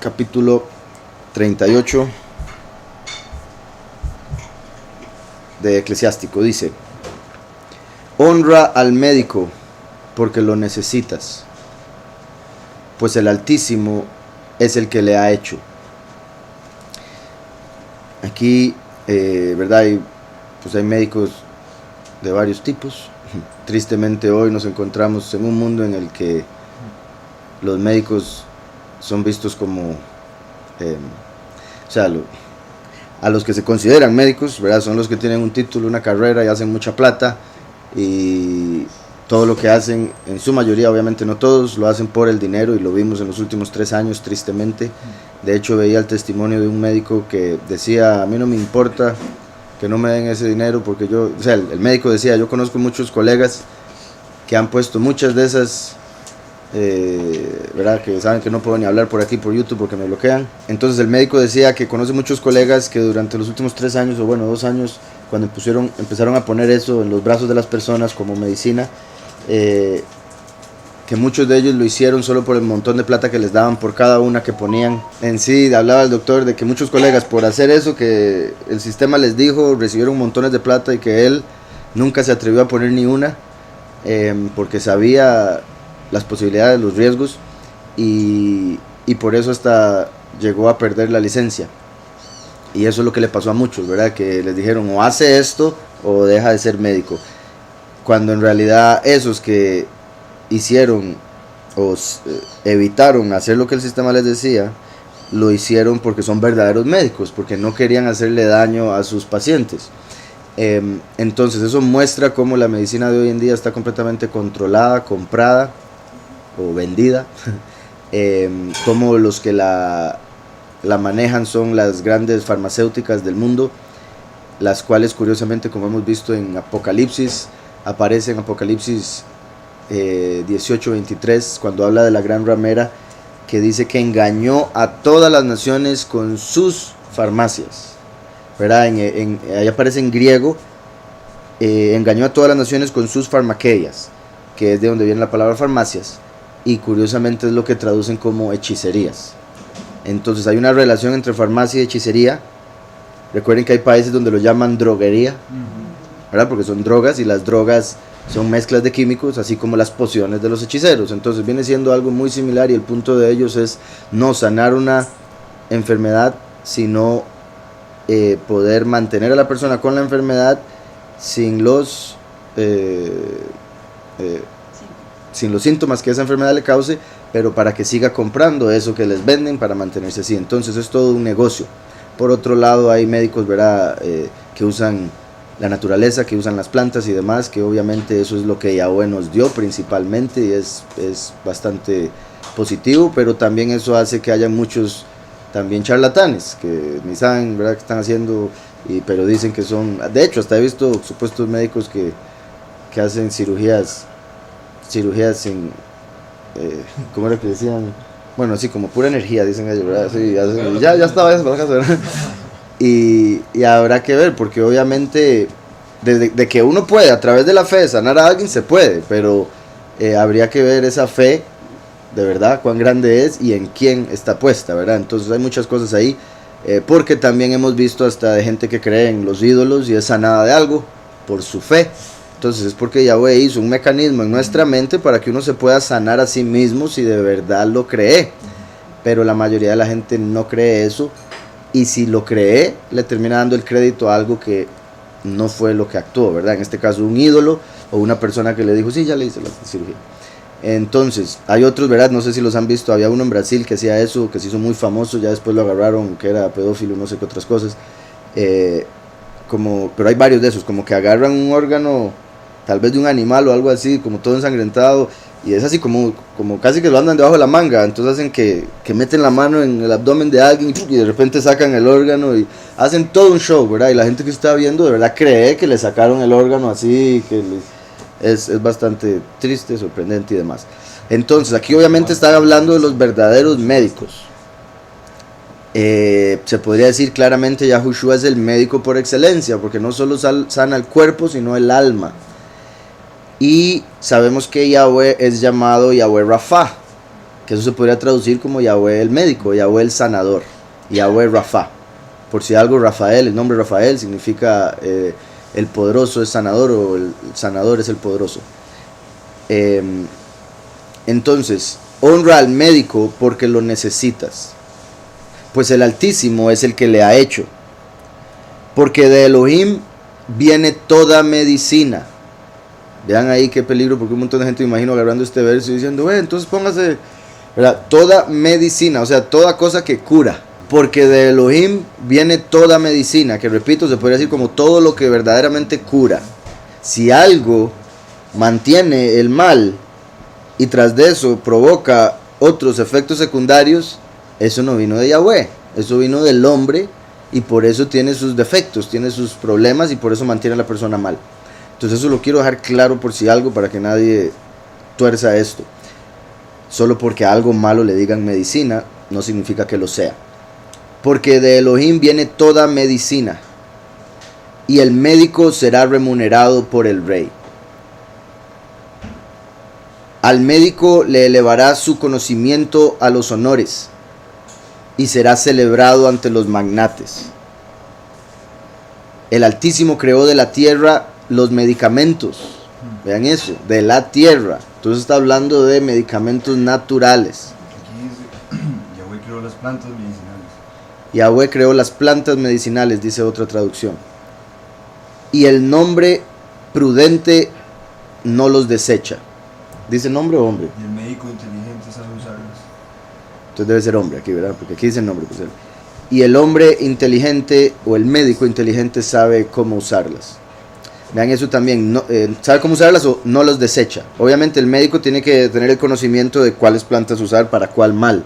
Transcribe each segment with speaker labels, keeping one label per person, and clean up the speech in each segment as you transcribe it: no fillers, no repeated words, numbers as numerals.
Speaker 1: capítulo 38 de Eclesiástico. Dice: honra al médico porque lo necesitas, pues el Altísimo es el que le ha hecho. Aquí, ¿verdad? Hay médicos de varios tipos. Tristemente hoy nos encontramos en un mundo en el que los médicos son vistos como, a los que se consideran médicos, ¿verdad? Son los que tienen un título, una carrera y hacen mucha plata, y todo lo que hacen, en su mayoría, obviamente no todos, lo hacen por el dinero, y lo vimos en los últimos 3 años, tristemente. De hecho, veía el testimonio de un médico que decía: a mí no me importa que no me den ese dinero, porque yo, el médico decía: yo conozco muchos colegas que han puesto muchas de esas, ¿verdad? Que saben que no puedo ni hablar por aquí por YouTube porque me bloquean. Entonces el médico decía que conoce muchos colegas que durante los últimos 3 años, o bueno, 2 años, cuando empezaron a poner eso en los brazos de las personas como medicina, que muchos de ellos lo hicieron solo por el montón de plata que les daban por cada una que ponían. En sí, hablaba el doctor de que muchos colegas, por hacer eso que el sistema les dijo, recibieron montones de plata, y que él nunca se atrevió a poner ni una, porque sabía las posibilidades, los riesgos, y por eso hasta llegó a perder la licencia. Y eso es lo que le pasó a muchos, ¿verdad? Que les dijeron: o hace esto o deja de ser médico. Cuando en realidad esos que hicieron o evitaron hacer lo que el sistema les decía, lo hicieron porque son verdaderos médicos, porque no querían hacerle daño a sus pacientes. Entonces eso muestra cómo la medicina de hoy en día está completamente controlada, comprada o vendida. Como los que la manejan son las grandes farmacéuticas del mundo, las cuales, curiosamente, como hemos visto en Apocalipsis, aparece en Apocalipsis 18:23, cuando habla de la gran ramera, que dice que engañó a todas las naciones con sus farmacias, ¿verdad? Ahí aparece en griego, engañó a todas las naciones con sus farmaqueias, que es de donde viene la palabra farmacias, y curiosamente es lo que traducen como hechicerías. Entonces hay una relación entre farmacia y hechicería. Recuerden que hay países donde lo llaman droguería, ¿verdad? Porque son drogas, y las drogas son mezclas de químicos, así como las pociones de los hechiceros. Entonces viene siendo algo muy similar, y el punto de ellos es no sanar una enfermedad, sino poder mantener a la persona con la enfermedad sin los síntomas que esa enfermedad le cause, pero para que siga comprando eso que les venden para mantenerse así. Entonces es todo un negocio. Por otro lado, hay médicos, ¿verdad? Que usan la naturaleza, que usan las plantas y demás, que obviamente eso es lo que Yahweh nos dio principalmente, y es bastante positivo, pero también eso hace que haya muchos también charlatanes que ni saben, ¿verdad?, que están haciendo, pero dicen que son. De hecho, hasta he visto supuestos médicos que hacen cirugías sin, ¿cómo era que decían? Bueno, así como pura energía, dicen ellos, ¿verdad? Sí, ya estaba eso para la casa, ¿verdad? Y habrá que ver, porque obviamente de que uno puede a través de la fe sanar a alguien, se puede, pero habría que ver esa fe de verdad, cuán grande es y en quién está puesta, ¿verdad? Entonces hay muchas cosas ahí, porque también hemos visto hasta de gente que cree en los ídolos y es sanada de algo por su fe. Entonces es porque Yahweh hizo un mecanismo en nuestra mente para que uno se pueda sanar a sí mismo si de verdad lo cree, pero la mayoría de la gente no cree eso, y si lo cree, le termina dando el crédito a algo que no fue lo que actuó, ¿verdad? En este caso un ídolo, o una persona que le dijo: sí, ya le hice la cirugía. Entonces hay otros, ¿verdad? No sé si los han visto. Había uno en Brasil que hacía eso, que se hizo muy famoso, ya después lo agarraron que era pedófilo, no sé qué otras cosas, pero hay varios de esos, como que agarran un órgano tal vez de un animal o algo así, como todo ensangrentado, y es así como casi que lo andan debajo de la manga. Entonces hacen que meten la mano en el abdomen de alguien y de repente sacan el órgano, y hacen todo un show, ¿verdad? Y la gente que está viendo de verdad cree que le sacaron el órgano así, que es bastante triste, sorprendente y demás. Entonces aquí obviamente están hablando de los verdaderos médicos. Se podría decir claramente Yahushua es el médico por excelencia, porque no solo sana el cuerpo, sino el alma. Y sabemos que Yahweh es llamado Yahweh Rafa, que eso se podría traducir como Yahweh el médico, Yahweh el sanador, Yahweh Rafa. Por si algo, Rafael, el nombre Rafael significa el poderoso es sanador, o el sanador es el poderoso. Entonces, honra al médico porque lo necesitas, pues el Altísimo es el que le ha hecho, porque de Elohim viene toda medicina. Vean ahí qué peligro, porque un montón de gente, me imagino, agarrando este verso y diciendo, entonces póngase, ¿verdad? Toda medicina, o sea, toda cosa que cura, porque de Elohim viene toda medicina, que repito, se podría decir como todo lo que verdaderamente cura. Si algo mantiene el mal y tras de eso provoca otros efectos secundarios, eso no vino de Yahweh, eso vino del hombre, y por eso tiene sus defectos, tiene sus problemas, y por eso mantiene a la persona mal. Entonces eso lo quiero dejar claro por si algo, para que nadie tuerza esto. Solo porque a algo malo le digan medicina, no significa que lo sea. Porque de Elohim viene toda medicina, y el médico será remunerado por el rey. Al médico le elevará su conocimiento a los honores, y será celebrado ante los magnates. El Altísimo creó de la tierra los medicamentos. Vean eso, de la tierra. Entonces está hablando de medicamentos naturales.
Speaker 2: Aquí dice, Yahweh creó las plantas medicinales.
Speaker 1: Yahweh creó las plantas medicinales, dice otra traducción. Y el nombre prudente no los desecha. ¿Dice nombre o hombre?
Speaker 2: Y el médico inteligente sabe usarlas.
Speaker 1: Entonces debe ser hombre aquí, ¿verdad? Porque aquí dice nombre. Pues, y el hombre inteligente o el médico inteligente sabe cómo usarlas. Vean eso también, no, sabe cómo usarlas o no los desecha. Obviamente el médico tiene que tener el conocimiento de cuáles plantas usar para cuál mal.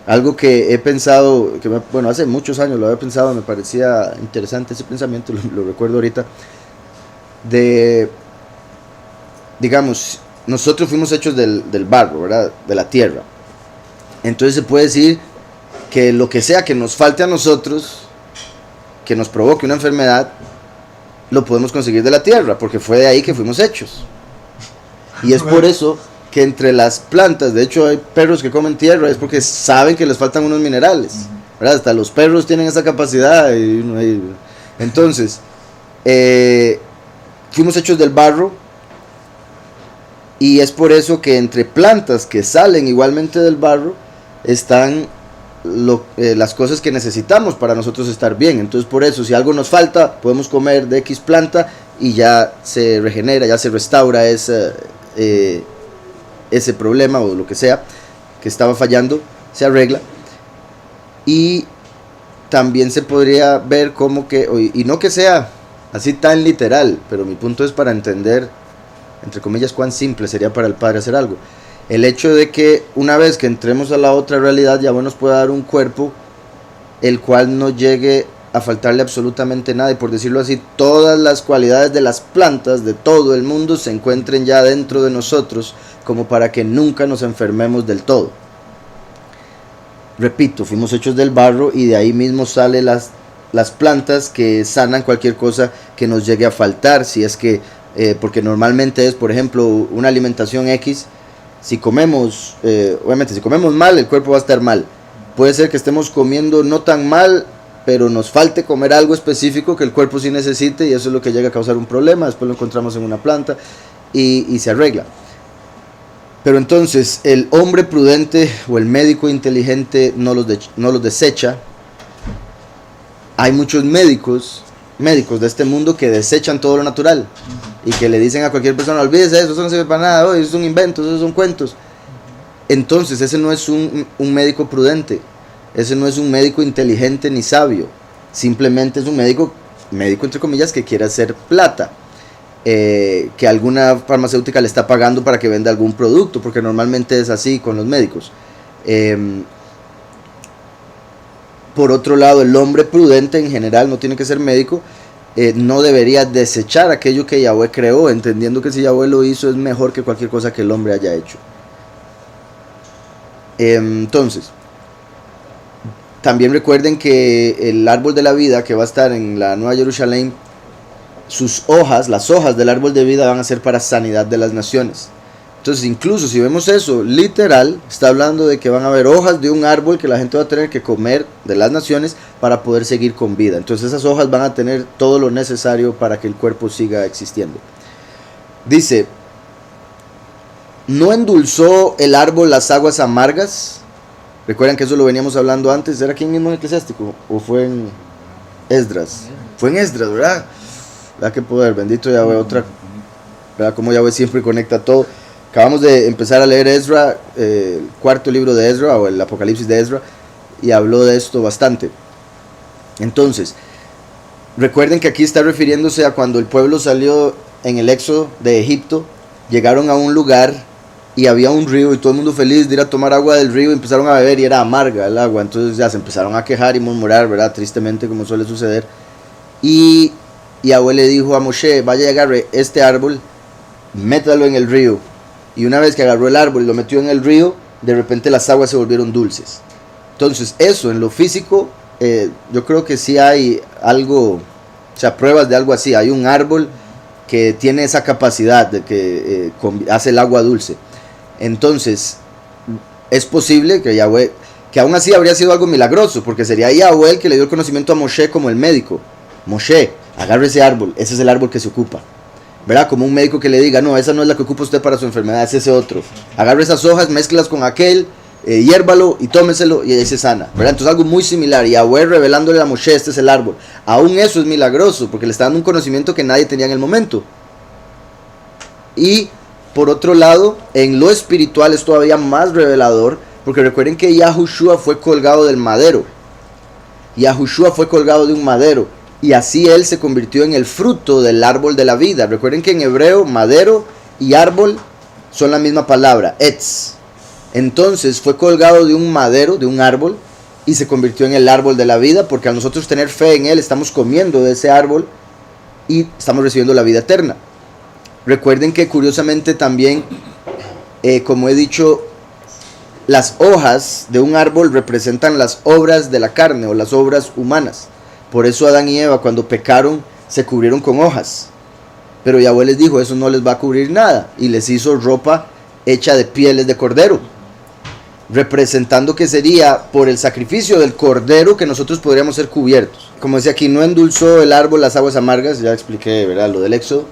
Speaker 1: Algo que he pensado, bueno, hace muchos años lo había pensado, me parecía interesante ese pensamiento, lo recuerdo ahorita, digamos, nosotros fuimos hechos del barro, ¿verdad? De la tierra. Entonces se puede decir que lo que sea que nos falte a nosotros, que nos provoque una enfermedad, lo podemos conseguir de la tierra, porque fue de ahí que fuimos hechos. Y es por eso que entre las plantas, de hecho hay perros que comen tierra, es porque saben que les faltan unos minerales, ¿verdad? Hasta los perros tienen esa capacidad. Entonces, fuimos hechos del barro, y es por eso que entre plantas que salen igualmente del barro están las cosas que necesitamos para nosotros estar bien. Entonces por eso, si algo nos falta, podemos comer de X planta y ya se regenera, ya se restaura ese problema o lo que sea que estaba fallando, se arregla. Y también se podría ver como que, y no que sea así tan literal, pero mi punto es para entender, entre comillas, cuán simple sería para el Padre hacer algo. El hecho de que una vez que entremos a la otra realidad, Yahweh nos pueda dar un cuerpo el cual no llegue a faltarle absolutamente nada, y por decirlo así, todas las cualidades de las plantas de todo el mundo se encuentren ya dentro de nosotros, como para que nunca nos enfermemos del todo. Repito, fuimos hechos del barro, y de ahí mismo salen las plantas que sanan cualquier cosa que nos llegue a faltar, si es que, porque normalmente es, por ejemplo, una alimentación X. Si comemos, obviamente si comemos mal, el cuerpo va a estar mal. Puede ser que estemos comiendo no tan mal, pero nos falte comer algo específico que el cuerpo sí necesite, y eso es lo que llega a causar un problema. Después lo encontramos en una planta y se arregla. Pero entonces el hombre prudente o el médico inteligente no los desecha. Hay muchos médicos de este mundo que desechan todo lo natural y que le dicen a cualquier persona, olvídese eso no sirve para nada, eso es un invento, eso son cuentos. Entonces ese no es un médico prudente, ese no es un médico inteligente ni sabio, simplemente es un médico entre comillas, que quiere hacer plata, que alguna farmacéutica le está pagando para que venda algún producto, porque normalmente es así con los médicos. Por otro lado, el hombre prudente en general, no tiene que ser médico, no debería desechar aquello que Yahweh creó, entendiendo que si Yahweh lo hizo es mejor que cualquier cosa que el hombre haya hecho. Entonces, también recuerden que el árbol de la vida que va a estar en la Nueva Jerusalén, sus hojas, las hojas del árbol de vida van a ser para sanidad de las naciones. Entonces, incluso si vemos eso, literal, está hablando de que van a haber hojas de un árbol que la gente va a tener que comer de las naciones para poder seguir con vida. Entonces esas hojas van a tener todo lo necesario para que el cuerpo siga existiendo. Dice, ¿no endulzó el árbol las aguas amargas? Recuerdan que eso lo veníamos hablando antes. ¿Era aquí mismo en Eclesiástico? ¿O fue en Esdras? Fue en Esdras, ¿verdad? ¿Verdad que poder? Bendito Yahweh. Otra, ¿verdad? Como Yahweh siempre conecta todo. Acabamos de empezar a leer Ezra, el cuarto libro de Ezra, o el Apocalipsis de Ezra, y habló de esto bastante. Entonces, recuerden que aquí está refiriéndose a cuando el pueblo salió en el éxodo de Egipto, llegaron a un lugar y había un río y todo el mundo feliz de ir a tomar agua del río y empezaron a beber y era amarga el agua. Entonces ya se empezaron a quejar y murmurar, ¿verdad? Tristemente, como suele suceder. Y Yahweh le dijo a Moshe, vaya y agarre este árbol, métalo en el río. Y una vez que agarró el árbol y lo metió en el río, de repente las aguas se volvieron dulces. Entonces eso en lo físico, yo creo que sí hay algo, o sea, pruebas de algo así. Hay un árbol que tiene esa capacidad de que hace el agua dulce. Entonces es posible que Yahweh, que aún así habría sido algo milagroso, porque sería Yahweh el que le dio el conocimiento a Moshe como el médico. Moshe, agarre ese árbol, ese es el árbol que se ocupa. ¿Verdad? Como un médico que le diga, no, esa no es la que ocupa usted para su enfermedad, es ese otro. Agarre esas hojas, mezclas con aquel, hiérvalo y tómeselo y ahí se sana. ¿Verdad? Entonces algo muy similar. Y Yahweh revelándole a Moshe, este es el árbol. Aún eso es milagroso, porque le está dando un conocimiento que nadie tenía en el momento. Y por otro lado, en lo espiritual es todavía más revelador, porque recuerden que Yahushua fue colgado del madero. Yahushua fue colgado de un madero. Y así él se convirtió en el fruto del árbol de la vida. Recuerden que en hebreo madero y árbol son la misma palabra, etz. Entonces fue colgado de un madero, de un árbol, y se convirtió en el árbol de la vida, porque al nosotros tener fe en él estamos comiendo de ese árbol y estamos recibiendo la vida eterna. Recuerden que curiosamente también, como he dicho, las hojas de un árbol representan las obras de la carne o las obras humanas. Por eso Adán y Eva cuando pecaron se cubrieron con hojas. Pero Yahweh les dijo, eso no les va a cubrir nada. Y les hizo ropa hecha de pieles de cordero. Representando que sería por el sacrificio del cordero que nosotros podríamos ser cubiertos. Como dice aquí, no endulzó el árbol las aguas amargas. Ya expliqué, ¿verdad? Lo del Éxodo.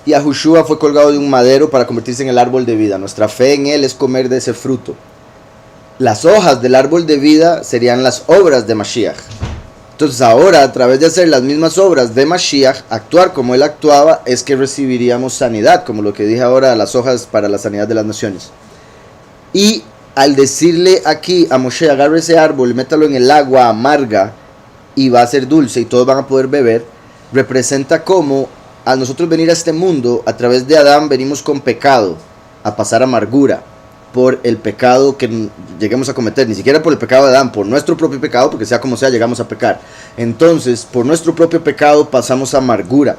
Speaker 1: Y Yahushua fue colgado de un madero para convertirse en el árbol de vida. Nuestra fe en él es comer de ese fruto. Las hojas del árbol de vida serían las obras de Mashiach. Entonces ahora, a través de hacer las mismas obras de Mashiach, actuar como él actuaba, es que recibiríamos sanidad, como lo que dije ahora, las hojas para la sanidad de las naciones. Y al decirle aquí a Moshe, agarre ese árbol, métalo en el agua amarga y va a ser dulce y todos van a poder beber, representa como al nosotros venir a este mundo, a través de Adán venimos con pecado, a pasar amargura por el pecado que lleguemos a cometer, ni siquiera por el pecado de Adán, por nuestro propio pecado, porque sea como sea llegamos a pecar. Entonces por nuestro propio pecado pasamos amargura,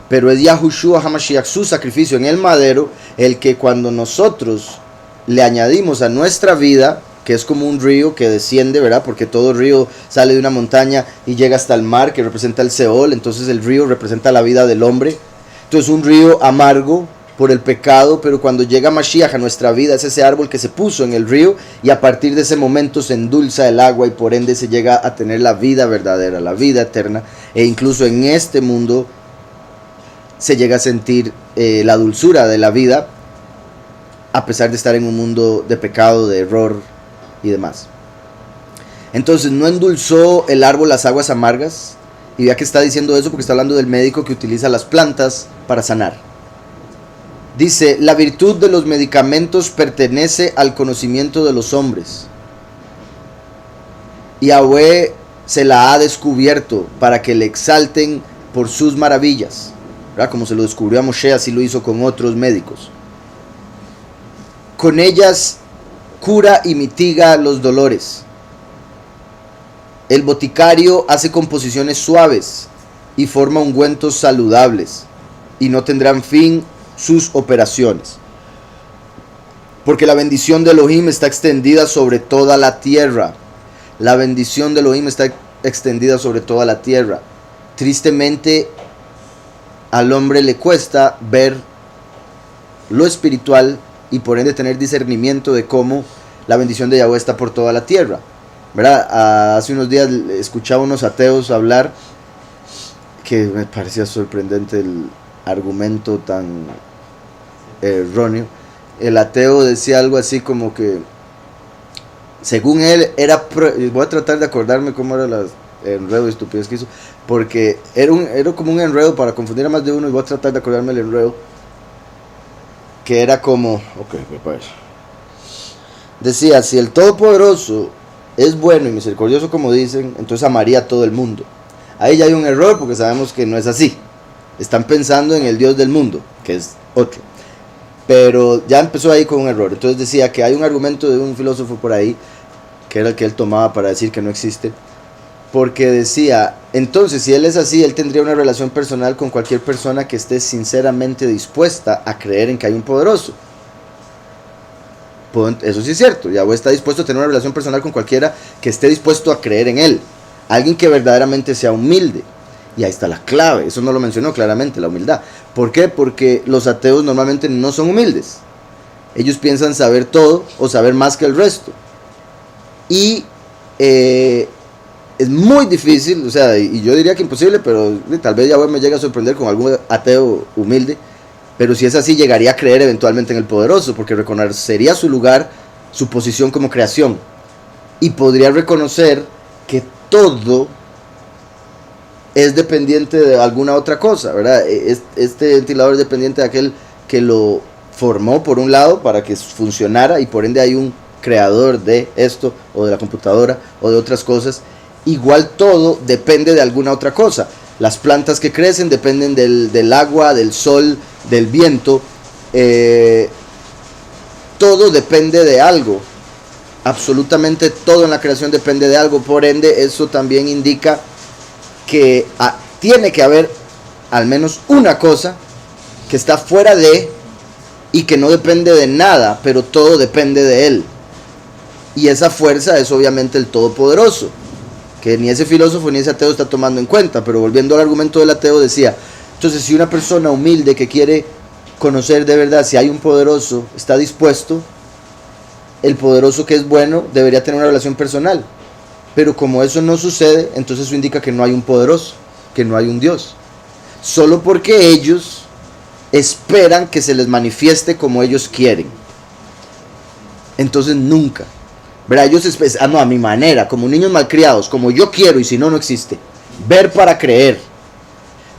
Speaker 1: pero es Yahushua HaMashiach, su sacrificio en el madero, el que cuando nosotros le añadimos a nuestra vida, que es como un río que desciende, ¿verdad? Porque todo río sale de una montaña y llega hasta el mar, que representa el Seol. Entonces el río representa la vida del hombre. Entonces un río amargo por el pecado, pero cuando llega Mashiach a nuestra vida es ese árbol que se puso en el río y a partir de ese momento se endulza el agua y por ende se llega a tener la vida verdadera, la vida eterna, e incluso en este mundo se llega a sentir la dulzura de la vida a pesar de estar en un mundo de pecado, de error y demás. Entonces no endulzó el árbol las aguas amargas, y ya que está diciendo eso porque está hablando del médico que utiliza las plantas para sanar. Dice, la virtud de los medicamentos pertenece al conocimiento de los hombres. Yahweh se la ha descubierto para que le exalten por sus maravillas. ¿Verdad? Como se lo descubrió a Moshe, así lo hizo con otros médicos. Con ellas cura y mitiga los dolores. El boticario hace composiciones suaves y forma ungüentos saludables, y no tendrán fin sus operaciones, porque la bendición de Elohim está extendida sobre toda la tierra. La bendición de Elohim está extendida sobre toda la tierra. Tristemente al hombre le cuesta ver lo espiritual y por ende tener discernimiento de cómo la bendición de Yahweh está por toda la tierra, ¿verdad? Hace unos días escuchaba unos ateos hablar que me parecía sorprendente el argumento tan erróneo. El ateo decía algo así como que según él voy a tratar de acordarme cómo era el enredo y estupidez que hizo, porque era como un enredo para confundir a más de uno, y voy a tratar de acordarme el enredo, que era como, pues, decía, si el Todopoderoso es bueno y misericordioso como dicen, entonces amaría a todo el mundo. Ahí ya hay un error, porque sabemos que no es así. Están pensando en el Dios del mundo, que es otro. Pero ya empezó ahí con un error. Entonces decía que hay un argumento de un filósofo por ahí, que era el que él tomaba para decir que no existe, porque decía, entonces si él es así, él tendría una relación personal con cualquier persona que esté sinceramente dispuesta a creer en que hay un poderoso. Eso sí es cierto, Yahweh está dispuesto a tener una relación personal con cualquiera que esté dispuesto a creer en él, alguien que verdaderamente sea humilde. Y ahí está la clave, eso no lo mencionó claramente, la humildad. ¿Por qué? Porque los ateos normalmente no son humildes. Ellos piensan saber todo o saber más que el resto. Y es muy difícil, o sea, y yo diría que imposible, pero tal vez Yahweh me llegue a sorprender con algún ateo humilde. Pero si es así, llegaría a creer eventualmente en el poderoso, porque reconocería su lugar, su posición como creación. Y podría reconocer que todo es dependiente de alguna otra cosa, ¿verdad? Este ventilador es dependiente de aquel que lo formó por un lado para que funcionara, y por ende hay un creador de esto, o de la computadora, o de otras cosas. Igual todo depende de alguna otra cosa. Las plantas que crecen dependen del agua, del sol, del viento. Todo depende de algo. Absolutamente todo en la creación depende de algo. Por ende, eso también indica que tiene que haber al menos una cosa que está fuera de y que no depende de nada, pero todo depende de él. Y esa fuerza es obviamente el Todopoderoso, que ni ese filósofo ni ese ateo está tomando en cuenta. Pero volviendo al argumento del ateo, decía, entonces si una persona humilde que quiere conocer de verdad si hay un poderoso está dispuesto, el poderoso que es bueno debería tener una relación personal. Pero como eso no sucede, entonces eso indica que no hay un poderoso, que no hay un Dios. Solo porque ellos esperan que se les manifieste como ellos quieren. Entonces nunca, ¿verdad? Ellos a mi manera, como niños malcriados, como yo quiero, y si no, no existe. Ver para creer.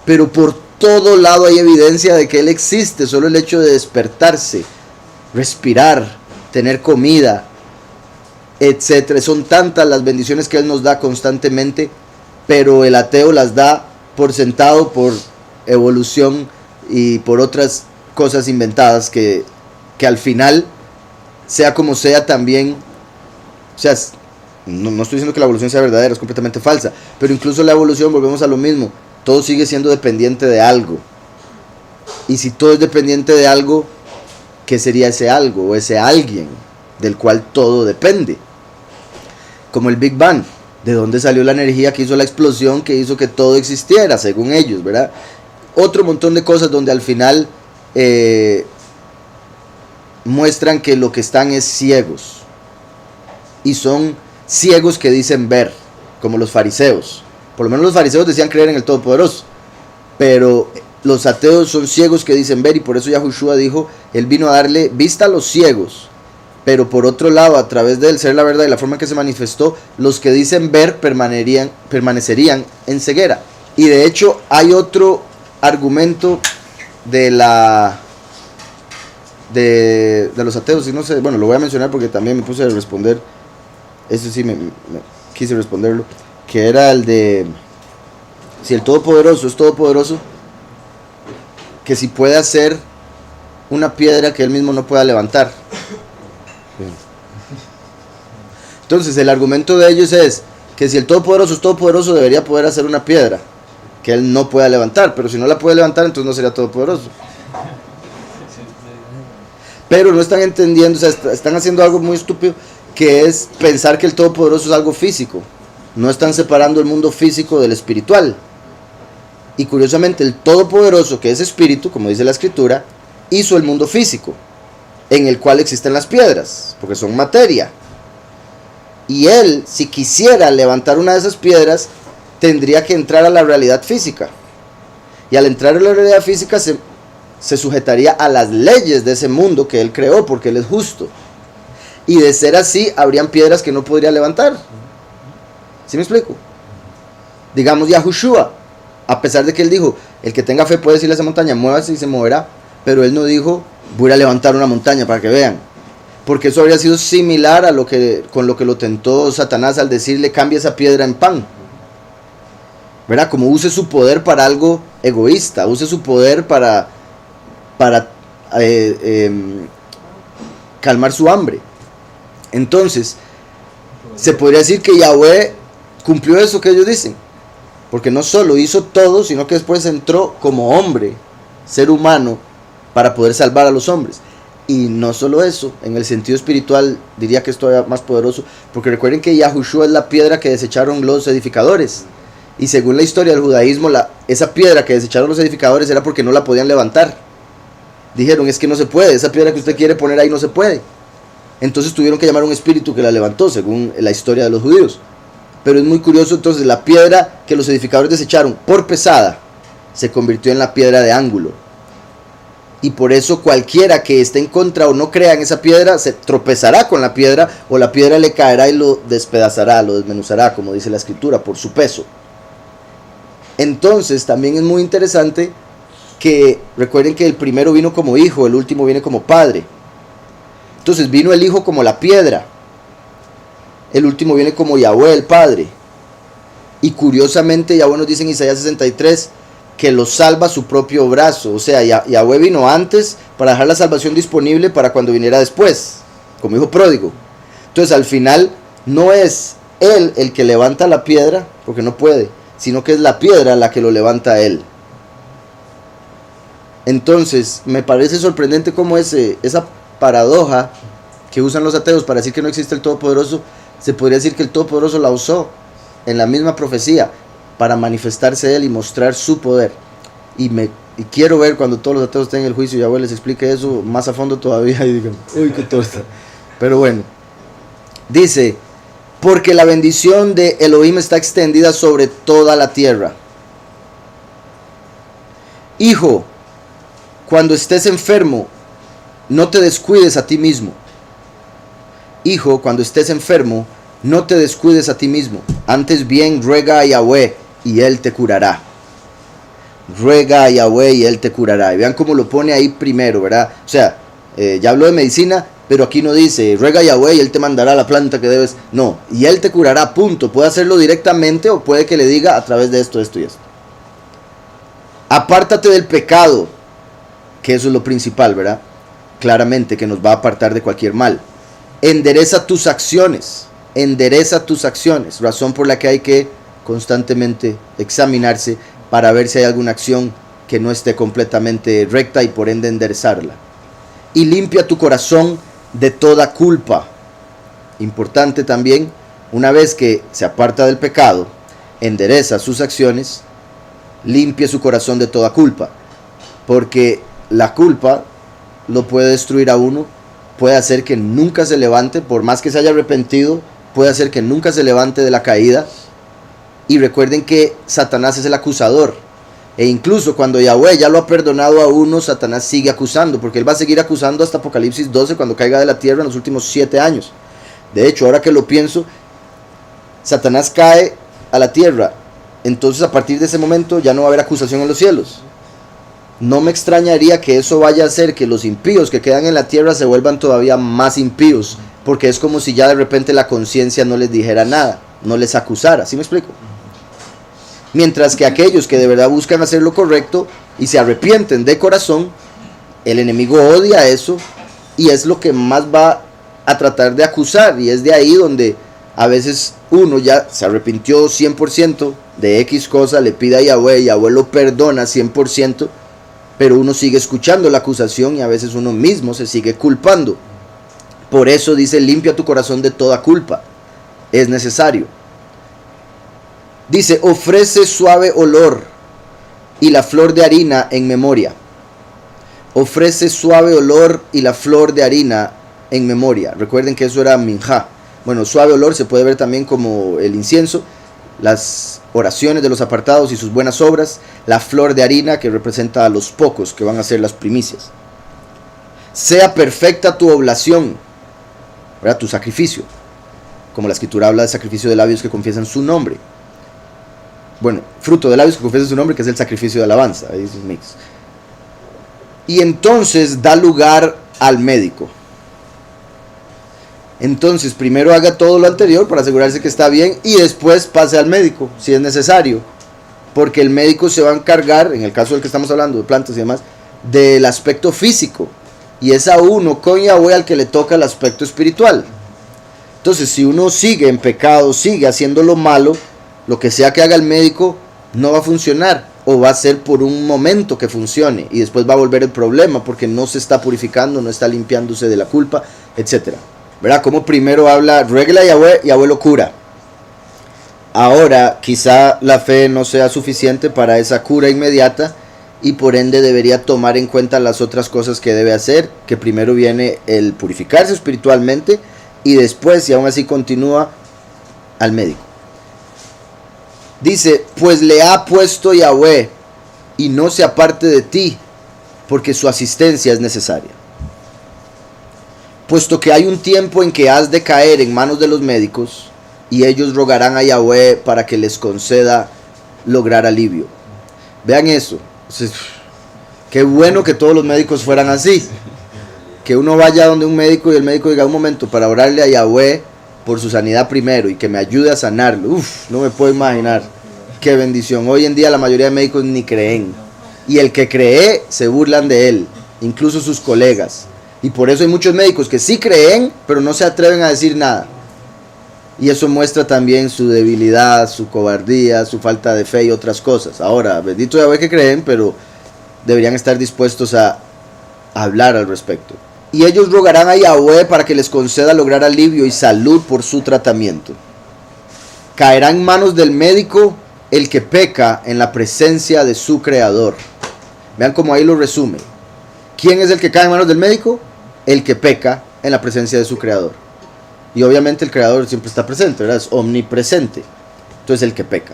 Speaker 1: Pero por todo lado hay evidencia de que Él existe. Solo el hecho de despertarse, respirar, tener comida, etcétera. Son tantas las bendiciones que Él nos da constantemente, pero el ateo las da por sentado, por evolución y por otras cosas inventadas que al final, sea como sea, también, o sea, no estoy diciendo que la evolución sea verdadera, es completamente falsa, pero incluso la evolución, volvemos a lo mismo, todo sigue siendo dependiente de algo. Y si todo es dependiente de algo, ¿qué sería ese algo o ese alguien del cual todo depende? Como el Big Bang, ¿de dónde salió la energía que hizo la explosión, que hizo que todo existiera, según ellos, ¿verdad? Otro montón de cosas donde al final muestran que lo que están es ciegos. Y son ciegos que dicen ver, como los fariseos. Por lo menos los fariseos decían creer en el Todopoderoso. Pero los ateos son ciegos que dicen ver, y por eso Yahushua dijo, Él vino a darle vista a los ciegos. Pero por otro lado, a través del ser la verdad y la forma en que se manifestó, los que dicen ver permanecerían en ceguera. Y de hecho hay otro argumento de los ateos, y no sé, bueno, lo voy a mencionar porque también me puse a responder, eso sí me quise responderlo, que era el de, si el Todopoderoso es todopoderoso, que si puede hacer una piedra que Él mismo no pueda levantar. Entonces el argumento de ellos es que si el Todopoderoso es todopoderoso, debería poder hacer una piedra que Él no pueda levantar, pero si no la puede levantar, entonces no sería todopoderoso. Pero no están entendiendo, o sea, están haciendo algo muy estúpido, que es pensar que el Todopoderoso es algo físico. No están separando el mundo físico del espiritual. Y curiosamente el Todopoderoso, que es espíritu, como dice la Escritura, hizo el mundo físico. en el cual existen las piedras, porque son materia. Y él, si quisiera levantar una de esas piedras, tendría que entrar a la realidad física. Y al entrar a la realidad física se sujetaría a las leyes de ese mundo que él creó, porque él es justo. Y de ser así, habrían piedras que no podría levantar. ¿Sí me explico? Digamos Yahushua, a pesar de que él dijo, el que tenga fe puede decirle a esa montaña, muévase y se moverá. Pero él no dijo, voy a levantar una montaña para que vean. Porque eso habría sido similar a con lo que lo tentó Satanás al decirle, cambia esa piedra en pan. ¿Verdad? Como use su poder para algo egoísta, use su poder para calmar su hambre. Entonces, se podría decir que Yahweh cumplió eso que ellos dicen, porque no solo hizo todo, sino que después entró como hombre, ser humano, para poder salvar a los hombres. Y no solo eso, en el sentido espiritual diría que es todavía más poderoso, porque recuerden que Yahushua es la piedra que desecharon los edificadores, y según la historia del judaísmo, esa piedra que desecharon los edificadores era porque no la podían levantar. Dijeron, es que no se puede, esa piedra que usted quiere poner ahí no se puede. Entonces tuvieron que llamar a un espíritu que la levantó, según la historia de los judíos. Pero es muy curioso, entonces la piedra que los edificadores desecharon por pesada, se convirtió en la piedra de ángulo. Y por eso cualquiera que esté en contra o no crea en esa piedra, se tropezará con la piedra, o la piedra le caerá y lo despedazará, lo desmenuzará, como dice la escritura, por su peso. Entonces también es muy interesante que recuerden que el primero vino como hijo, el último viene como padre. Entonces vino el hijo como la piedra, el último viene como Yahweh el padre. Y curiosamente Yahweh nos dice en Isaías 63 que lo salva su propio brazo. O sea, Yahweh vino antes para dejar la salvación disponible para cuando viniera después, como hijo pródigo. Entonces al final no es él el que levanta la piedra, porque no puede, sino que es la piedra la que lo levanta a él. Entonces me parece sorprendente cómo esa paradoja que usan los ateos para decir que no existe el Todopoderoso, se podría decir que el Todopoderoso la usó en la misma profecía para manifestarse él y mostrar su poder. Y quiero ver cuando todos los ateos estén en el juicio y Yahweh les explique eso más a fondo todavía y digan, uy, qué torta. Pero bueno, dice, porque la bendición de Elohim está extendida sobre toda la tierra. Hijo, cuando estés enfermo, no te descuides a ti mismo. Hijo, cuando estés enfermo, no te descuides a ti mismo. Antes bien, ruega a Yahweh y Él te curará. Ruega a Yahweh y Él te curará. Y vean cómo lo pone ahí primero, ¿verdad? O sea, ya habló de medicina, pero aquí no dice, ruega a Yahweh y Él te mandará la planta que debes. No, y Él te curará, punto. Puede hacerlo directamente o puede que le diga a través de esto, esto y esto. Apártate del pecado, que eso es lo principal, ¿verdad? Claramente que nos va a apartar de cualquier mal. Endereza tus acciones, razón por la que hay que constantemente examinarse para ver si hay alguna acción que no esté completamente recta y por ende enderezarla. Y limpia tu corazón de toda culpa. Importante también, una vez que se aparta del pecado, endereza sus acciones, limpia su corazón de toda culpa, porque la culpa lo puede destruir a uno, puede hacer que nunca se levante, por más que se haya arrepentido, puede hacer que nunca se levante de la caída. Y recuerden que Satanás es el acusador, e incluso cuando Yahweh ya lo ha perdonado a uno, Satanás sigue acusando, porque él va a seguir acusando hasta Apocalipsis 12, cuando caiga de la tierra en los últimos 7 años. De hecho, ahora que lo pienso, Satanás cae a la tierra, entonces a partir de ese momento ya no va a haber acusación en los cielos. No me extrañaría que eso vaya a hacer que los impíos que quedan en la tierra se vuelvan todavía más impíos, porque es como si ya de repente la conciencia no les dijera nada, no les acusara. ¿Sí me explico? Mientras que aquellos que de verdad buscan hacer lo correcto y se arrepienten de corazón, el enemigo odia eso y es lo que más va a tratar de acusar, y es de ahí donde a veces uno ya se arrepintió 100% de X cosa, le pide a Yahweh, Yahweh lo perdona 100%, pero uno sigue escuchando la acusación y a veces uno mismo se sigue culpando. Por eso dice, limpia tu corazón de toda culpa. Es necesario. Dice, ofrece suave olor y la flor de harina en memoria. ofrece suave olor y la flor de harina en memoria. Recuerden que eso era minjá. Bueno, suave olor se puede ver también como el incienso, las oraciones de los apartados y sus buenas obras, la flor de harina que representa a los pocos que van a ser las primicias. Sea perfecta tu oblación, ¿verdad? Tu sacrificio, como la escritura habla de sacrificio de labios que confiesan su nombre. Bueno, fruto de labios que confiesan su nombre, que es el sacrificio de alabanza. Ahí es un mix. Y entonces da lugar al médico. Entonces primero haga todo lo anterior para asegurarse que está bien y después pase al médico, si es necesario. Porque el médico se va a encargar, en el caso del que estamos hablando, de plantas y demás, del aspecto físico. Y es a uno con Yahweh al que le toca el aspecto espiritual. Entonces si uno sigue en pecado, sigue haciendo lo malo, lo que sea que haga el médico no va a funcionar, o va a ser por un momento que funcione y después va a volver el problema porque no se está purificando, no está limpiándose de la culpa, etc. ¿Verdad? Como primero habla, ruéguele a Yahweh, Yahweh lo cura. Ahora quizá la fe no sea suficiente para esa cura inmediata y por ende debería tomar en cuenta las otras cosas que debe hacer, que primero viene el purificarse espiritualmente y después, si aún así continúa, al médico. Dice, pues le ha puesto Yahweh y no se aparte de ti, porque su asistencia es necesaria. Puesto que hay un tiempo en que has de caer en manos de los médicos, y ellos rogarán a Yahweh para que les conceda lograr alivio. Vean eso. Qué bueno que todos los médicos fueran así. Que uno vaya donde un médico y el médico diga, un momento, para orarle a Yahweh por su sanidad primero y que me ayude a sanarlo. Uf, no me puedo imaginar. Qué bendición. Hoy en día la mayoría de médicos ni creen. Y el que cree se burlan de él, incluso sus colegas. Y por eso hay muchos médicos que sí creen, pero no se atreven a decir nada. Y eso muestra también su debilidad, su cobardía, su falta de fe y otras cosas. Ahora, bendito Yahweh que creen, pero deberían estar dispuestos a hablar al respecto. Y ellos rogarán a Yahweh para que les conceda lograr alivio y salud por su tratamiento. Caerá en manos del médico el que peca en la presencia de su creador. Vean cómo ahí lo resume. ¿Quién es el que cae en manos del médico? El que peca en la presencia de su creador. Y obviamente el creador siempre está presente, ¿verdad? Es omnipresente. Entonces el que peca.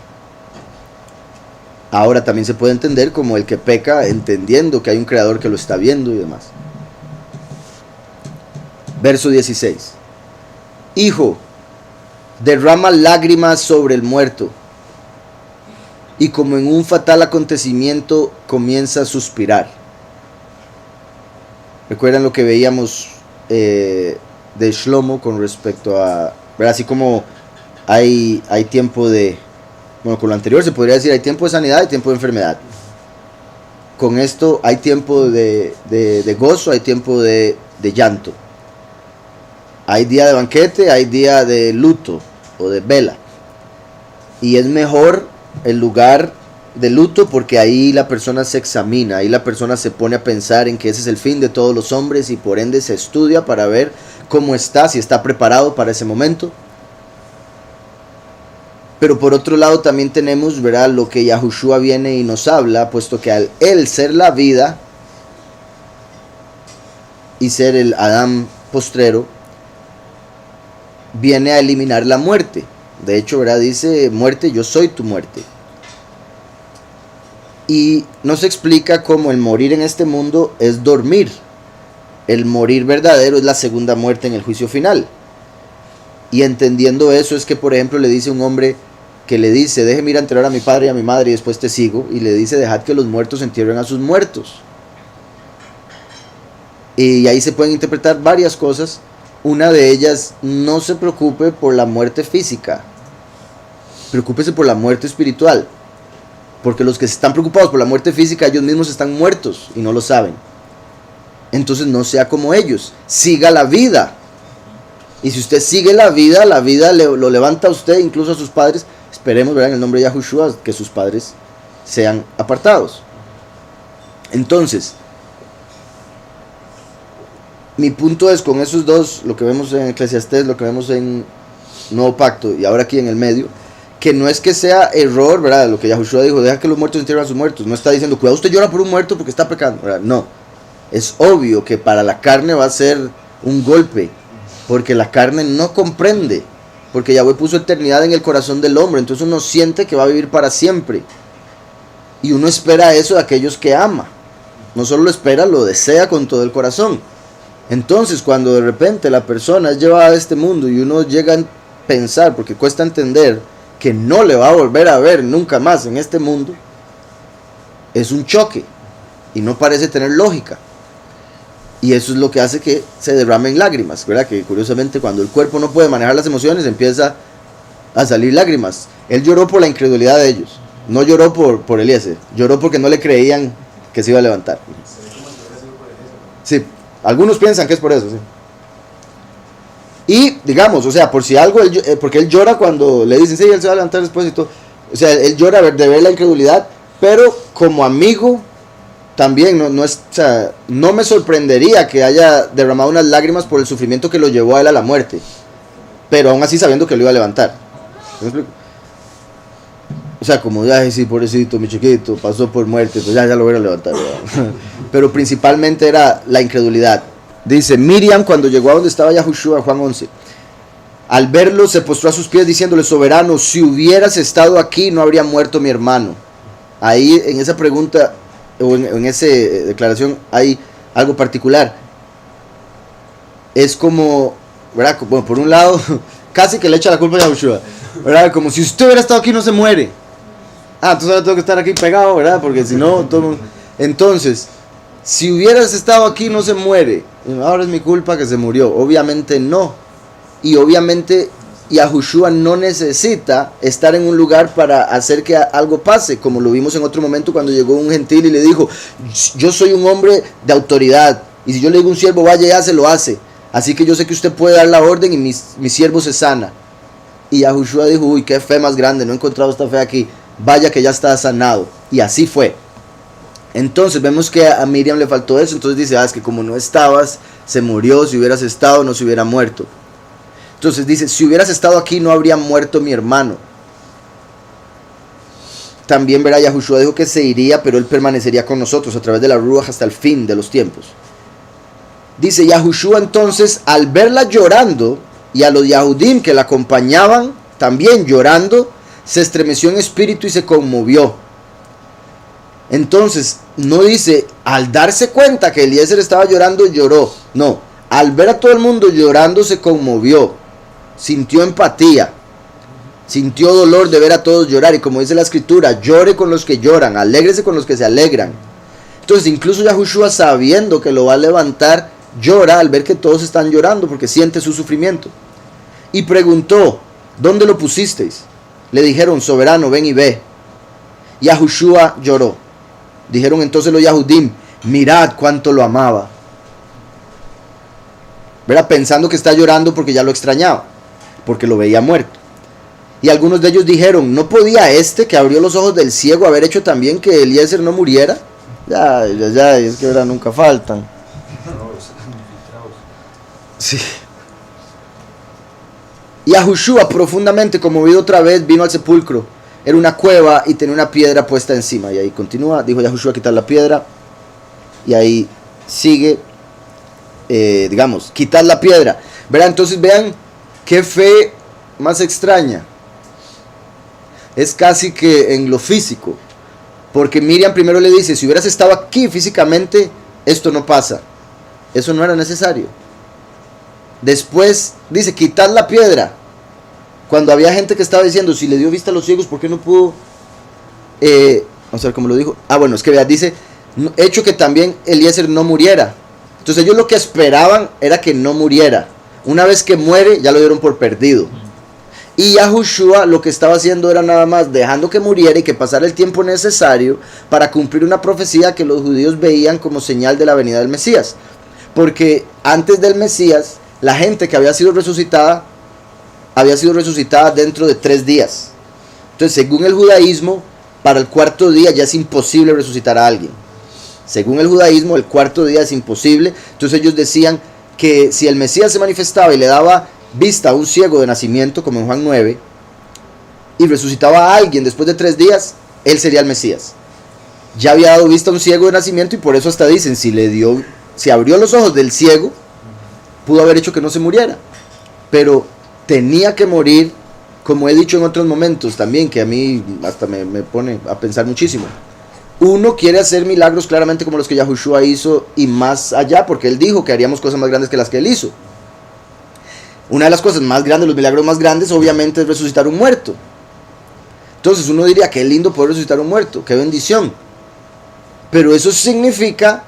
Speaker 1: Ahora también se puede entender como el que peca entendiendo que hay un creador que lo está viendo y demás. Verso 16. Hijo, derrama lágrimas sobre el muerto, y como en un fatal acontecimiento comienza a suspirar. ¿Recuerdan lo que veíamos de Shlomo con respecto a, ¿verdad? Así como hay tiempo de, bueno, con lo anterior se podría decir hay tiempo de sanidad y tiempo de enfermedad. Con esto hay tiempo de gozo, hay tiempo de llanto. Hay día de banquete, hay día de luto o de vela. Y es mejor el lugar de luto porque ahí la persona se examina, ahí la persona se pone a pensar en que ese es el fin de todos los hombres y por ende se estudia para ver cómo está, si está preparado para ese momento. Pero por otro lado también tenemos, ¿verdad?, lo que Yahushua viene y nos habla, puesto que al él ser la vida y ser el Adán postrero, viene a eliminar la muerte. De hecho, ¿verdad?, dice, muerte, yo soy tu muerte. Y nos explica cómo el morir en este mundo es dormir. El morir verdadero es la segunda muerte en el juicio final. Y entendiendo eso es que, por ejemplo, le dice un hombre que le dice, déjeme ir a enterrar a mi padre y a mi madre y después te sigo. Y le dice, dejad que los muertos entierren a sus muertos. Y ahí se pueden interpretar varias cosas. Una de ellas, no se preocupe por la muerte física. Preocúpese por la muerte espiritual. Porque los que están preocupados por la muerte física, ellos mismos están muertos y no lo saben. Entonces no sea como ellos. Siga la vida. Y si usted sigue la vida lo levanta a usted, incluso a sus padres. Esperemos, ¿verdad?, en el nombre de Yahushua, que sus padres sean apartados. Entonces, mi punto es con esos dos, lo que vemos en Eclesiastés, lo que vemos en Nuevo Pacto y ahora aquí en el medio, que no es que sea error, ¿verdad?, lo que Yahushua dijo, deja que los muertos entierren a sus muertos. No está diciendo, cuidado, usted llora por un muerto porque está pecando, ¿verdad? No. es obvio que para la carne va a ser un golpe, porque la carne no comprende, porque Yahweh puso eternidad en el corazón del hombre, entonces uno siente que va a vivir para siempre, y uno espera eso de aquellos que ama, no solo lo espera, lo desea con todo el corazón. Entonces cuando de repente la persona es llevada a este mundo y uno llega a pensar, porque cuesta entender que no le va a volver a ver nunca más en este mundo, es un choque y no parece tener lógica. Y eso es lo que hace que se derramen lágrimas, ¿verdad? Que curiosamente cuando el cuerpo no puede manejar las emociones empieza a salir lágrimas. Él lloró por la incredulidad de ellos, no lloró por Eliezer, lloró porque no le creían que se iba a levantar. Sí, algunos piensan que es por eso, sí. Y digamos, o sea, por si algo, porque él llora cuando le dicen, sí, él se va a levantar después y todo. O sea, él llora de ver la incredulidad, pero como amigo también no es, o sea, no me sorprendería que haya derramado unas lágrimas por el sufrimiento que lo llevó a él a la muerte, pero aún así sabiendo que lo iba a levantar. ¿Me explico? O sea, como, ay, sí, pobrecito, mi chiquito, pasó por muerte, pues ya lo voy a levantar. Pero principalmente era la incredulidad. Dice, Miriam cuando llegó a donde estaba Yahushua, Juan 11, al verlo se postró a sus pies diciéndole, soberano, si hubieras estado aquí no habría muerto mi hermano. Ahí en esa pregunta o en esa declaración hay algo particular. Es como, ¿verdad? Bueno, por un lado, casi que le echa la culpa a Yahushua, ¿verdad? Como si usted hubiera estado aquí no se muere. Entonces ahora tengo que estar aquí pegado, ¿verdad? Porque si no, todo... Entonces, si hubieras estado aquí no se muere. Ahora es mi culpa que se murió. Obviamente no. Y obviamente Yahushua no necesita estar en un lugar para hacer que algo pase, como lo vimos en otro momento cuando llegó un gentil y le dijo, yo soy un hombre de autoridad, y si yo le digo a un siervo vaya y hace, lo hace. Así que yo sé que usted puede dar la orden y mi siervo se sana. Y Yahushua dijo, uy, qué fe más grande, no he encontrado esta fe aquí. Vaya que ya está sanado. Y así fue. Entonces vemos que a Miriam le faltó eso. Entonces dice, es que como no estabas, se murió. Si hubieras estado, no se hubiera muerto. Entonces dice, si hubieras estado aquí, no habría muerto mi hermano. También verá, Yahushua dijo que se iría, pero él permanecería con nosotros a través de la Ruach hasta el fin de los tiempos. Dice Yahushua entonces, al verla llorando, y a los Yahudim que la acompañaban, también llorando, se estremeció en espíritu y se conmovió. Entonces, no dice, al darse cuenta que Eliezer estaba llorando, lloró. No, al ver a todo el mundo llorando, se conmovió. Sintió empatía. Sintió dolor de ver a todos llorar. Y como dice la escritura, llore con los que lloran, alégrese con los que se alegran. Entonces, incluso Yahushua, sabiendo que lo va a levantar, llora al ver que todos están llorando porque siente su sufrimiento. Y preguntó, ¿dónde lo pusisteis? Le dijeron, soberano, ven y ve. Yahushua lloró. Dijeron entonces los Yahudim, mirad cuánto lo amaba. ¿Verdad? Pensando que está llorando porque ya lo extrañaba, porque lo veía muerto. Y algunos de ellos dijeron, ¿no podía este que abrió los ojos del ciego haber hecho también que Eliezer no muriera? Ya, es que ahora nunca faltan. Sí. Yahushua, profundamente conmovido otra vez, vino al sepulcro. Era una cueva y tenía una piedra puesta encima. Y ahí continúa, dijo Yahushua, quitar la piedra. Y ahí sigue, quitar la piedra. ¿Verdad? Entonces vean qué fe más extraña. Es casi que en lo físico. Porque Miriam primero le dice, si hubieras estado aquí físicamente, esto no pasa. Eso no era necesario. Después dice, quitar la piedra. Cuando había gente que estaba diciendo, si le dio vista a los ciegos, ¿por qué no pudo? Vamos a ver cómo lo dijo. Bueno, es que vea, dice, hecho que también Eliezer no muriera. Entonces ellos lo que esperaban era que no muriera. Una vez que muere, ya lo dieron por perdido. Y Yahushua lo que estaba haciendo era nada más dejando que muriera y que pasara el tiempo necesario para cumplir una profecía que los judíos veían como señal de la venida del Mesías. Porque antes del Mesías, la gente que había sido resucitada dentro de 3 días. Entonces, según el judaísmo, para el 4.º día ya es imposible resucitar a alguien. Según el judaísmo, el 4.º día es imposible. Entonces ellos decían que si el Mesías se manifestaba y le daba vista a un ciego de nacimiento, como en Juan 9, y resucitaba a alguien después de 3 días, él sería el Mesías. Ya había dado vista a un ciego de nacimiento y por eso hasta dicen, si le dio si abrió los ojos del ciego, pudo haber hecho que no se muriera, pero tenía que morir, como he dicho en otros momentos también, que a mí hasta me pone a pensar muchísimo. Uno quiere hacer milagros claramente como los que Yahushua hizo y más allá, porque él dijo que haríamos cosas más grandes que las que él hizo. Una de las cosas más grandes, los milagros más grandes, obviamente es resucitar un muerto. Entonces uno diría, qué lindo poder resucitar un muerto, qué bendición. Pero eso significa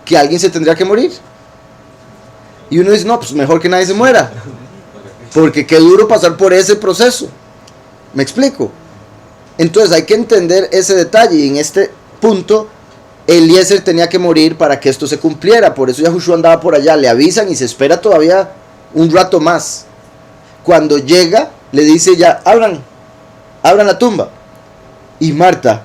Speaker 1: que alguien se tendría que morir. Y uno dice, no, pues mejor que nadie se muera. Porque qué duro pasar por ese proceso. ¿Me explico? Entonces hay que entender ese detalle. Y en este punto, Eliezer tenía que morir para que esto se cumpliera. Por eso Yahushua andaba por allá. Le avisan y se espera todavía un rato más. Cuando llega, le dice ya, abran la tumba. Y Marta,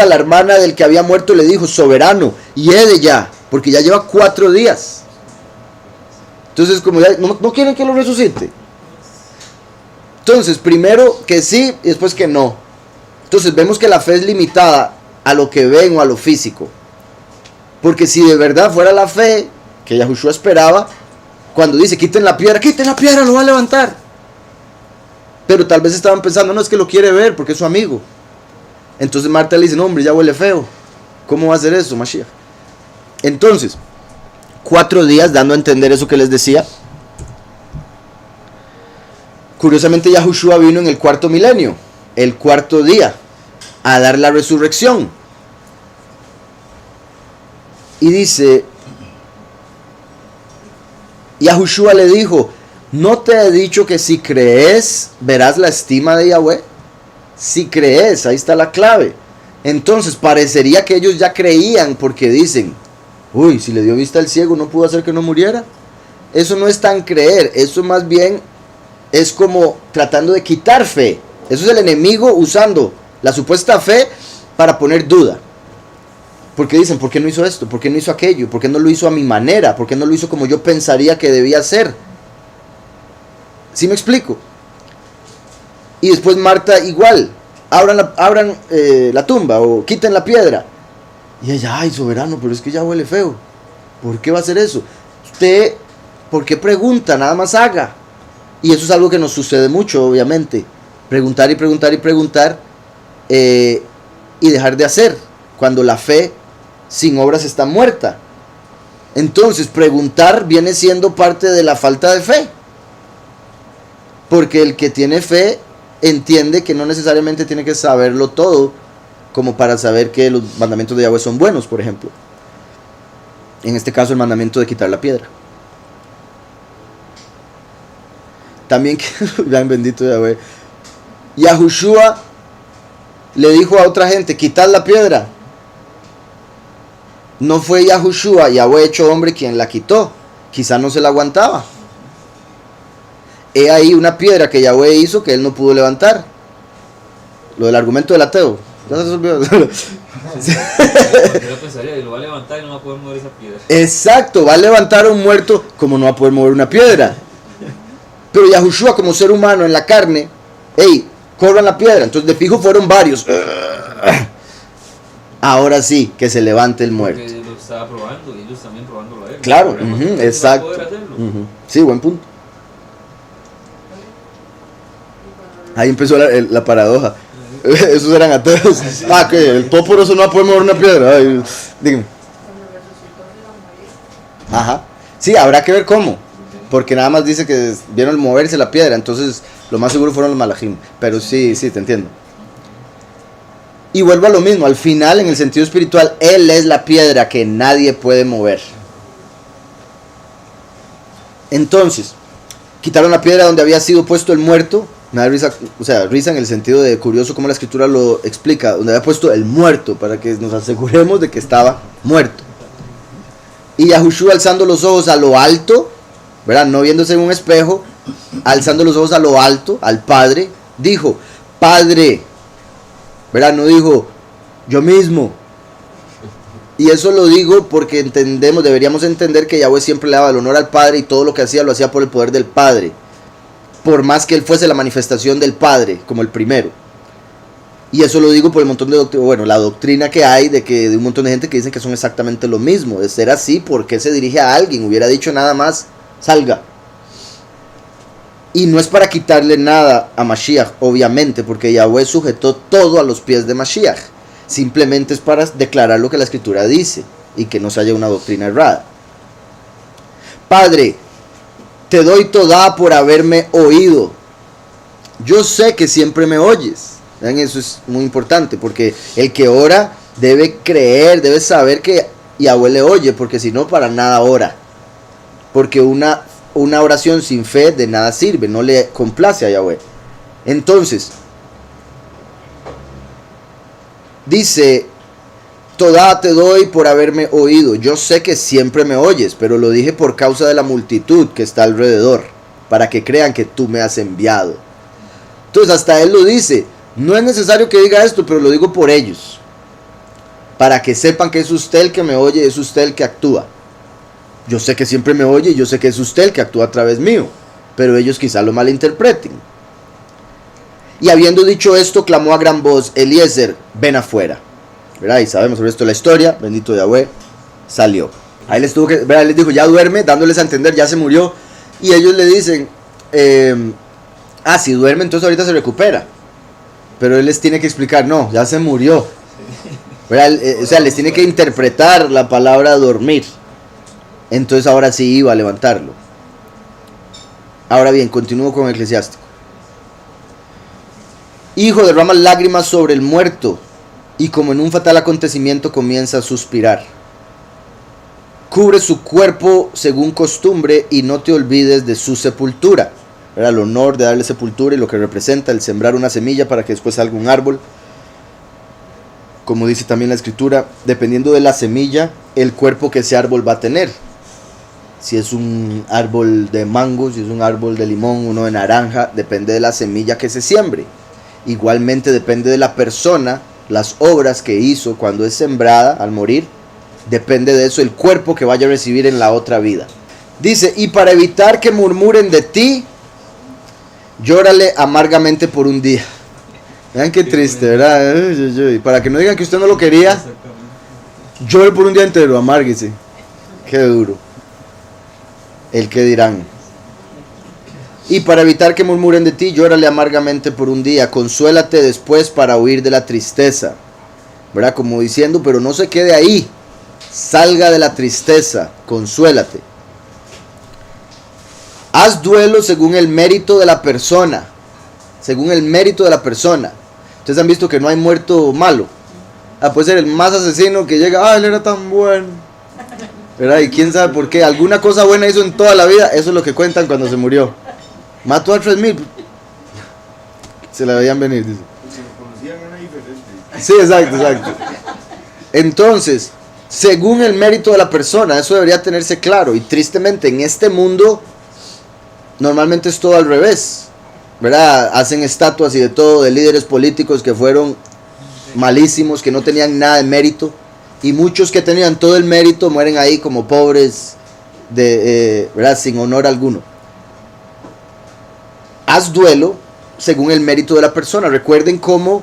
Speaker 1: la hermana del que había muerto, le dijo, soberano, hiede ya, porque ya lleva 4 días. Entonces, como ya no quieren que lo resucite. Entonces, primero que sí y después que no. Entonces, vemos que la fe es limitada a lo que ven o a lo físico. Porque si de verdad fuera la fe que Yahushua esperaba, cuando dice, quiten la piedra, lo va a levantar. Pero tal vez estaban pensando, no, es que lo quiere ver porque es su amigo. Entonces Marta le dice, no, hombre, ya huele feo. ¿Cómo va a hacer eso, Mashiach? Entonces, 4 días dando a entender eso que les decía. Curiosamente, Yahushua vino en el 4.º milenio, el 4.º día, a dar la resurrección. Y dice, Yahushua le dijo, ¿no te he dicho que si crees, verás la estima de Yahweh? Si crees, ahí está la clave. Entonces parecería que ellos ya creían porque dicen, uy, si le dio vista al ciego, ¿no pudo hacer que no muriera? Eso no es tan creer, eso más bien es como tratando de quitar fe. Eso es el enemigo usando la supuesta fe para poner duda. Porque dicen, ¿por qué no hizo esto? ¿Por qué no hizo aquello? ¿Por qué no lo hizo a mi manera? ¿Por qué no lo hizo como yo pensaría que debía ser? ¿Sí me explico? Y después Marta igual, abran la tumba o quiten la piedra. Y ella, ay, soberano, pero es que ya huele feo. ¿Por qué va a hacer eso? Usted, ¿por qué pregunta? Nada más haga. Y eso es algo que nos sucede mucho, obviamente. Preguntar y preguntar y preguntar y dejar de hacer. Cuando la fe sin obras está muerta. Entonces, preguntar viene siendo parte de la falta de fe. Porque el que tiene fe entiende que no necesariamente tiene que saberlo todo como para saber que los mandamientos de Yahweh son buenos, por ejemplo. En este caso, el mandamiento de quitar la piedra. También, vean, bendito Yahweh, Yahushua le dijo a otra gente, quitad la piedra. No fue Yahushua, Yahweh hecho hombre, quien la quitó. Quizá no se la aguantaba. He ahí una piedra que Yahweh hizo que él no pudo levantar. Lo del argumento del ateo. ¿Ya se olvidó?
Speaker 3: Yo pensaría, lo va a levantar y no va a poder mover esa piedra.
Speaker 1: Exacto, va a levantar a un muerto como no va a poder mover una piedra. Pero Yahushua, como ser humano en la carne, hey, corran la piedra. Entonces de fijo fueron varios. Ahora sí, que se levante el muerto.
Speaker 3: Porque lo estaba probando y ellos también probándolo a él.
Speaker 1: Claro,
Speaker 3: ¿No?
Speaker 1: exacto. Sí, buen punto. Ahí empezó la paradoja. Esos eran ateos. Ah, que el poporoso no va a poder mover una piedra. Ay, dígame. Ajá. Sí, habrá que ver cómo. Porque nada más dice que vieron moverse la piedra. Entonces, lo más seguro fueron los malajim. Pero sí, te entiendo. Y vuelvo a lo mismo. Al final, en el sentido espiritual, Él es la piedra que nadie puede mover. Entonces, quitaron la piedra donde había sido puesto el muerto. Me da risa, o sea, risa en el sentido de curioso como la escritura lo explica, donde había puesto el muerto, para que nos aseguremos de que estaba muerto. Y Yahushua alzando los ojos a lo alto, ¿verdad? No viéndose en un espejo, alzando los ojos a lo alto, al Padre, dijo, Padre, ¿verdad? No dijo, yo mismo. Y eso lo digo porque deberíamos entender que Yahweh siempre le daba el honor al Padre y todo lo que hacía lo hacía por el poder del Padre. Por más que él fuese la manifestación del Padre, como el primero. Y eso lo digo por el montón de la doctrina que hay de un montón de gente que dicen que son exactamente lo mismo. De ser así, ¿por qué se dirige a alguien? Hubiera dicho nada más, salga. Y no es para quitarle nada a Mashiach, obviamente, porque Yahweh sujetó todo a los pies de Mashiach. Simplemente es para declarar lo que la Escritura dice y que no se haya una doctrina errada. Padre, te doy toda por haberme oído. Yo sé que siempre me oyes. ¿Ven? Eso es muy importante, porque el que ora debe creer, debe saber que Yahweh le oye, porque si no, para nada ora. Porque una oración sin fe de nada sirve, no le complace a Yahweh. Entonces, dice, toda te doy por haberme oído. Yo sé que siempre me oyes, pero lo dije por causa de la multitud que está alrededor, para que crean que tú me has enviado. Entonces hasta él lo dice, no es necesario que diga esto, pero lo digo por ellos, para que sepan que es usted el que me oye, es usted el que actúa. Yo sé que siempre me oye y yo sé que es usted el que actúa a través mío, pero ellos quizá lo malinterpreten. Y habiendo dicho esto, clamó a gran voz, Eliezer, ven afuera. ¿Verdad? Y sabemos el resto de la historia, bendito Yahweh, salió. Ahí les tuvo que, ¿verdad? Les dijo, ya duerme, dándoles a entender, ya se murió. Y ellos le dicen, si duerme, entonces ahorita se recupera. Pero él les tiene que explicar, no, ya se murió. O sea, les tiene que interpretar la palabra dormir. Entonces ahora sí iba a levantarlo. Ahora bien, continúo con Eclesiástico. Hijo, derrama lágrimas sobre el muerto, y como en un fatal acontecimiento comienza a suspirar. Cubre su cuerpo según costumbre y no te olvides de su sepultura. Era el honor de darle sepultura y lo que representa el sembrar una semilla para que después salga un árbol. Como dice también la Escritura, dependiendo de la semilla, el cuerpo que ese árbol va a tener. Si es un árbol de mango, si es un árbol de limón, uno de naranja, depende de la semilla que se siembre. Igualmente depende de la persona, las obras que hizo cuando es sembrada al morir, depende de eso el cuerpo que vaya a recibir en la otra vida. Dice, y para evitar que murmuren de ti, llórale amargamente por un día. Vean qué triste, ¿verdad? Y para que no digan que usted no lo quería, llore por un día entero, amárguese. Qué duro. El que dirán. Y para evitar que murmuren de ti, llórale amargamente por un día, consuélate después para huir de la tristeza. ¿Verdad? Como diciendo, pero no se quede ahí, salga de la tristeza, consuélate. Haz duelo según el mérito de la persona, según el mérito de la persona. Ustedes han visto que no hay muerto malo. Puede ser el más asesino que llega, él era tan bueno. ¿Verdad? Y quién sabe por qué, alguna cosa buena hizo en toda la vida, eso es lo que cuentan cuando se murió. Mató a 3,000. Se la veían venir, dice.
Speaker 2: Se conocían, era diferente.
Speaker 1: Sí, exacto. Entonces, según el mérito de la persona, eso debería tenerse claro. Y tristemente, en este mundo, normalmente es todo al revés. ¿Verdad? Hacen estatuas y de todo, de líderes políticos que fueron malísimos, que no tenían nada de mérito. Y muchos que tenían todo el mérito mueren ahí como pobres, ¿verdad? Sin honor alguno. Haz duelo según el mérito de la persona. Recuerden cómo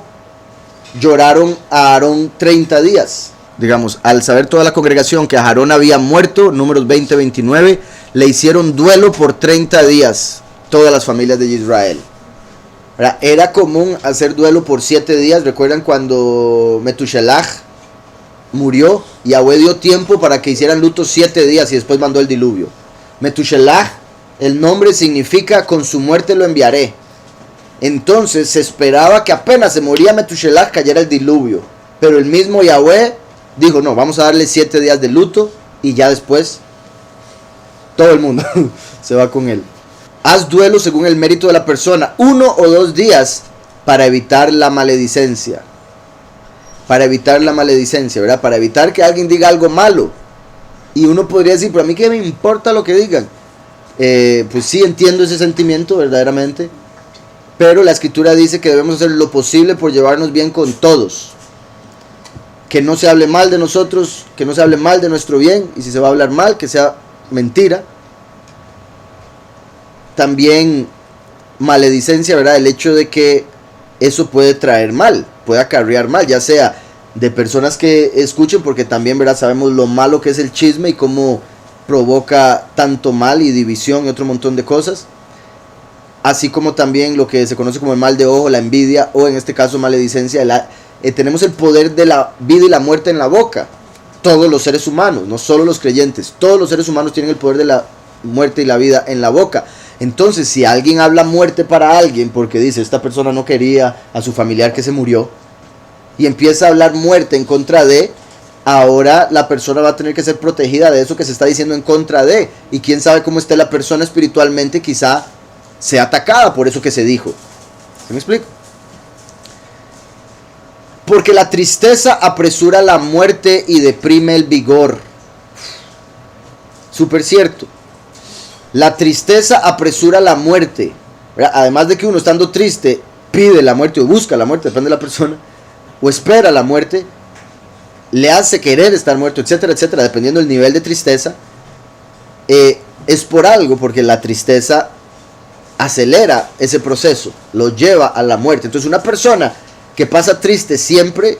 Speaker 1: lloraron a Aarón 30 días. Digamos, al saber toda la congregación que Aarón había muerto, Números 20-29, le hicieron duelo por 30 días, todas las familias de Israel. ¿Verdad? Era común hacer duelo por 7 días. ¿Recuerdan cuando Metushelach murió? Yahweh dio tiempo para que hicieran luto 7 días y después mandó el diluvio. Metushelach, el nombre significa con su muerte lo enviaré. Entonces se esperaba que apenas se moría Metushelach cayera el diluvio. Pero el mismo Yahweh dijo, no, vamos a darle 7 días de luto y ya después todo el mundo se va con él. Haz duelo según el mérito de la persona, 1 o 2 días para evitar la maledicencia. Para evitar la maledicencia, ¿verdad? Para evitar que alguien diga algo malo. Y uno podría decir, pero a mí qué me importa lo que digan. Pues sí, entiendo ese sentimiento verdaderamente, pero la Escritura dice que debemos hacer lo posible por llevarnos bien con todos, que no se hable mal de nosotros, que no se hable mal de nuestro bien, y si se va a hablar mal, que sea mentira. También maledicencia, ¿verdad? El hecho de que eso puede traer mal, puede acarrear mal, ya sea de personas que escuchen, porque también, ¿verdad?, sabemos lo malo que es el chisme y cómo provoca tanto mal y división y otro montón de cosas, así como también lo que se conoce como el mal de ojo, la envidia, o en este caso maledicencia. Tenemos el poder de la vida y la muerte en la boca, todos los seres humanos, no solo los creyentes, todos los seres humanos tienen el poder de la muerte y la vida en la boca. Entonces, si alguien habla muerte para alguien porque dice, esta persona no quería a su familiar que se murió, y empieza a hablar muerte en contra de, ahora la persona va a tener que ser protegida de eso que se está diciendo en contra de, y quién sabe cómo esté la persona espiritualmente, quizá sea atacada por eso que se dijo. ¿Se me explico? Porque la tristeza apresura la muerte y deprime el vigor. Súper cierto. La tristeza apresura la muerte, ¿verdad? Además de que uno, estando triste, pide la muerte o busca la muerte, depende de la persona, o espera la muerte, le hace querer estar muerto, etcétera, etcétera, dependiendo del nivel de tristeza. Es por algo, porque la tristeza acelera ese proceso, lo lleva a la muerte. Entonces, una persona que pasa triste siempre,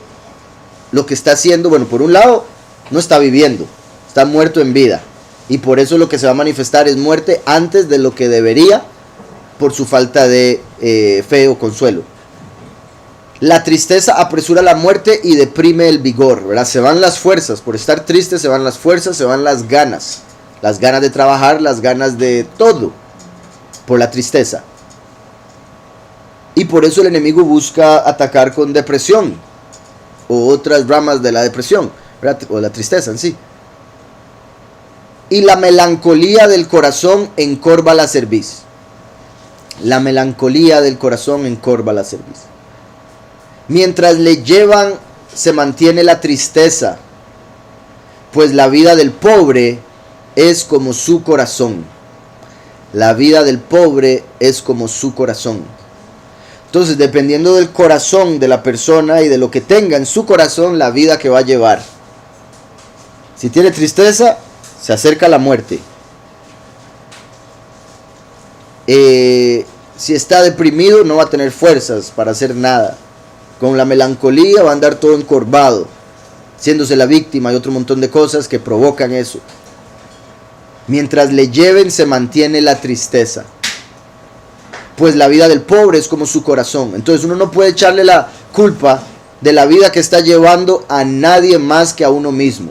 Speaker 1: lo que está haciendo, bueno, por un lado, no está viviendo, está muerto en vida, y por eso lo que se va a manifestar es muerte antes de lo que debería, por su falta de fe o consuelo. La tristeza apresura la muerte y deprime el vigor, ¿verdad? Se van las fuerzas, por estar triste se van las fuerzas, se van las ganas de trabajar, las ganas de todo, por la tristeza. Y por eso el enemigo busca atacar con depresión o otras ramas de la depresión, ¿verdad?, o la tristeza en sí. Y la melancolía del corazón encorva la cerviz. La melancolía del corazón encorva la cerviz. Mientras le llevan, se mantiene la tristeza, pues la vida del pobre es como su corazón. La vida del pobre es como su corazón. Entonces, dependiendo del corazón de la persona y de lo que tenga en su corazón, la vida que va a llevar. Si tiene tristeza, se acerca a la muerte. Si está deprimido, no va a tener fuerzas para hacer nada. Con la melancolía va a andar todo encorvado, siéndose la víctima y otro montón de cosas que provocan eso. Mientras le lleven, se mantiene la tristeza, pues la vida del pobre es como su corazón. Entonces uno no puede echarle la culpa de la vida que está llevando a nadie más que a uno mismo.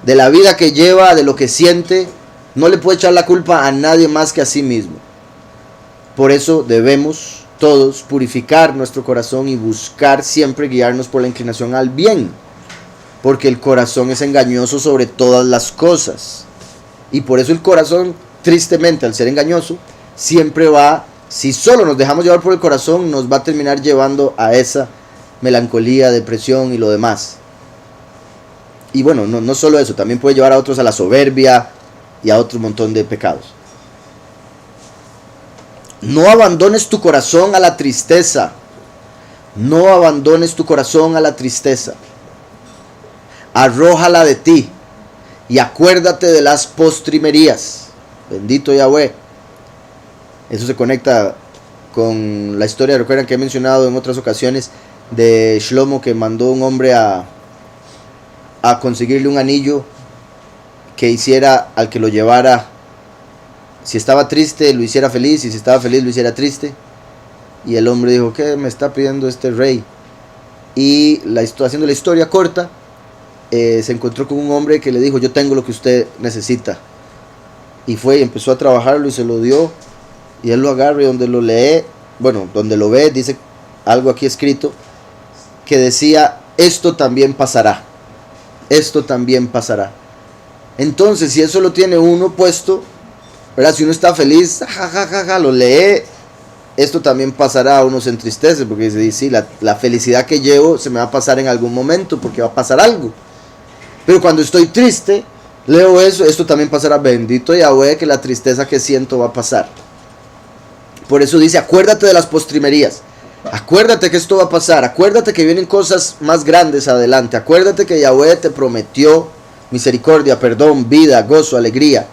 Speaker 1: De la vida que lleva, de lo que siente, no le puede echar la culpa a nadie más que a sí mismo. Por eso debemos todos purificar nuestro corazón y buscar siempre guiarnos por la inclinación al bien, porque el corazón es engañoso sobre todas las cosas, y por eso el corazón, tristemente, al ser engañoso, siempre va, si solo nos dejamos llevar por el corazón, nos va a terminar llevando a esa melancolía, depresión y lo demás. Y bueno, no solo eso, también puede llevar a otros a la soberbia y a otro montón de pecados. No abandones tu corazón a la tristeza. No abandones tu corazón a la tristeza. Arrójala de ti y acuérdate de las postrimerías. Bendito Yahweh. Eso se conecta con la historia, recuerdan que he mencionado en otras ocasiones, de Shlomo, que mandó un hombre a conseguirle un anillo que hiciera al que lo llevara. Si estaba triste, lo hiciera feliz, y si estaba feliz, lo hiciera triste. Y el hombre dijo, ¿qué me está pidiendo este rey? Y haciendo la historia corta, se encontró con un hombre que le dijo, yo tengo lo que usted necesita. Y fue y empezó a trabajarlo y se lo dio. Y él lo agarra y donde lo lee, bueno, donde lo ve, dice algo aquí escrito, que decía, esto también pasará. Esto también pasará. Entonces, si eso lo tiene uno puesto, ¿verdad? Si uno está feliz, lo lee, esto también pasará, uno se entristece porque dice, sí, la felicidad que llevo se me va a pasar en algún momento porque va a pasar algo. Pero cuando estoy triste, leo eso, esto también pasará, bendito Yahweh, que la tristeza que siento va a pasar. Por eso dice, acuérdate de las postrimerías, acuérdate que esto va a pasar, acuérdate que vienen cosas más grandes adelante, acuérdate que Yahweh te prometió misericordia, perdón, vida, gozo, alegría.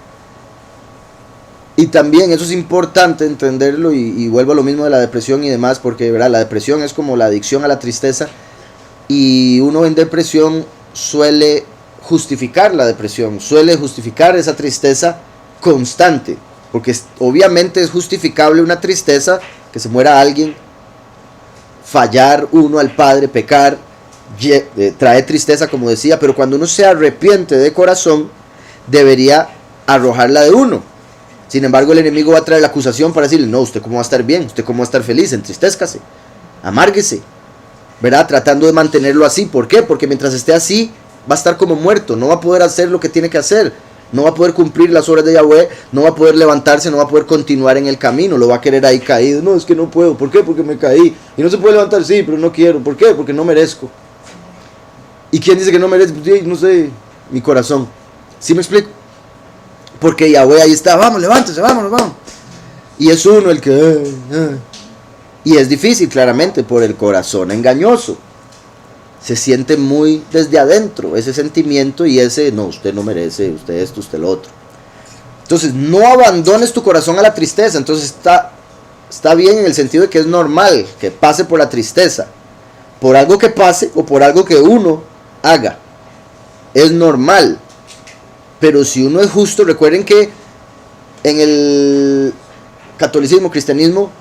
Speaker 1: Y también eso es importante entenderlo y vuelvo a lo mismo de la depresión y demás, porque ¿verdad? La depresión es como la adicción a la tristeza y uno en depresión suele justificar la depresión, suele justificar esa tristeza constante, porque obviamente es justificable una tristeza, que se muera alguien, fallar uno al Padre, pecar, trae tristeza como decía, pero cuando uno se arrepiente de corazón, debería arrojarla de uno. Sin embargo, el enemigo va a traer la acusación para decirle, no, usted cómo va a estar bien, usted cómo va a estar feliz, entristezcase, amárguese, ¿verdad? Tratando de mantenerlo así. ¿Por qué? Porque mientras esté así, va a estar como muerto, no va a poder hacer lo que tiene que hacer, no va a poder cumplir las obras de Yahweh, no va a poder levantarse, no va a poder continuar en el camino, lo va a querer ahí caído. No, es que no puedo, ¿por qué? Porque me caí. Y no se puede levantar, sí, pero no quiero. ¿Por qué? Porque no merezco. ¿Y quién dice que no merezco? Pues, no sé, mi corazón. ¿Sí me explico? Porque Yahweh ahí está, vamos, levántese, vámonos, vamos. Y es uno el que... Y es difícil, claramente, por el corazón engañoso. Se siente muy desde adentro ese sentimiento y ese, no, usted no merece, usted esto, usted lo otro. Entonces, no abandones tu corazón a la tristeza. Entonces, está bien en el sentido de que es normal que pase por la tristeza. Por algo que pase o por algo que uno haga. Es normal. Pero si uno es justo, recuerden que en el catolicismo, cristianismo,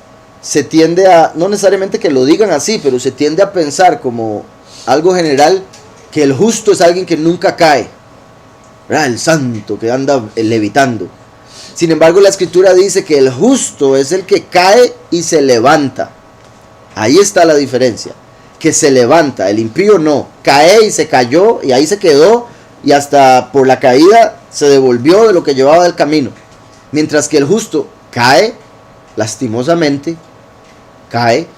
Speaker 1: se tiende a, no necesariamente que lo digan así, pero se tiende a pensar como algo general, que el justo es alguien que nunca cae, ¿verdad? El santo que anda levitando. Sin embargo, la escritura dice que el justo es el que cae y se levanta. Ahí está la diferencia, que se levanta. El impío no, cae y se cayó y ahí se quedó, y hasta por la caída se devolvió de lo que llevaba del camino. Mientras que el justo cae, lastimosamente, cae,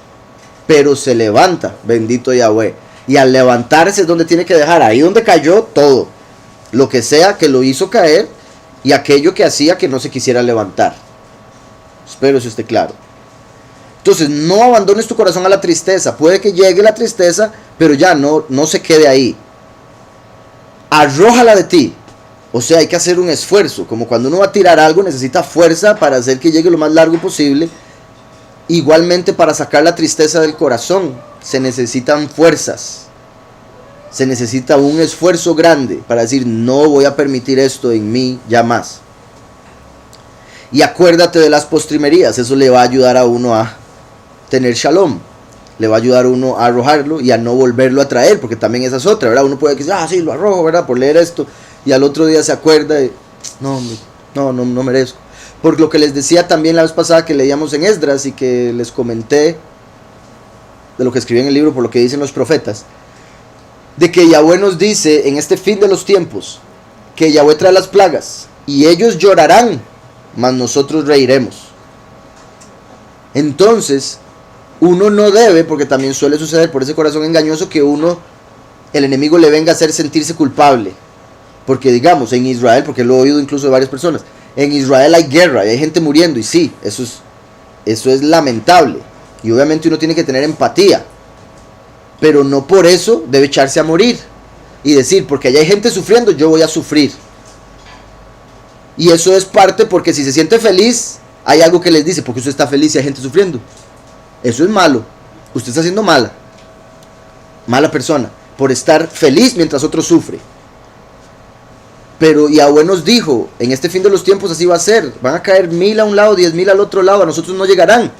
Speaker 1: pero se levanta, bendito Yahweh. Y al levantarse es donde tiene que dejar, ahí donde cayó, todo. Lo que sea que lo hizo caer y aquello que hacía que no se quisiera levantar. Espero que esté claro. Entonces, no abandones tu corazón a la tristeza. Puede que llegue la tristeza, pero ya no se quede ahí. Arrójala de ti. O sea, hay que hacer un esfuerzo. Como cuando uno va a tirar algo, necesita fuerza para hacer que llegue lo más largo posible. Igualmente, para sacar la tristeza del corazón, se necesitan fuerzas. Se necesita un esfuerzo grande para decir, no voy a permitir esto en mí ya más. Y acuérdate de las postrimerías. Eso le va a ayudar a uno a tener shalom. Le va a ayudar a uno a arrojarlo y a no volverlo a traer, porque también esa es otra, ¿verdad? Uno puede decir, sí, lo arrojo, ¿verdad? Por leer esto, y al otro día se acuerda de, no merezco. Por lo que les decía también la vez pasada que leíamos en Esdras y que les comenté de lo que escribí en el libro, por lo que dicen los profetas, de que Yahweh nos dice en este fin de los tiempos, que Yahweh trae las plagas, y ellos llorarán, mas nosotros reiremos. Entonces, uno no debe, porque también suele suceder por ese corazón engañoso, que el enemigo le venga a hacer sentirse culpable. Porque digamos, en Israel, porque lo he oído incluso de varias personas, en Israel hay guerra y hay gente muriendo, y sí, eso es lamentable. Y obviamente uno tiene que tener empatía. Pero no por eso debe echarse a morir. Y decir, porque allá hay gente sufriendo, yo voy a sufrir. Y eso es parte, porque si se siente feliz, hay algo que les dice, porque usted está feliz y hay gente sufriendo. Eso es malo. Usted está siendo mala persona por estar feliz mientras otro sufre. Pero Yahweh nos dijo, en este fin de los tiempos así va a ser. Van a caer 1000 a un lado, 10,000 al otro lado. A nosotros no llegarán.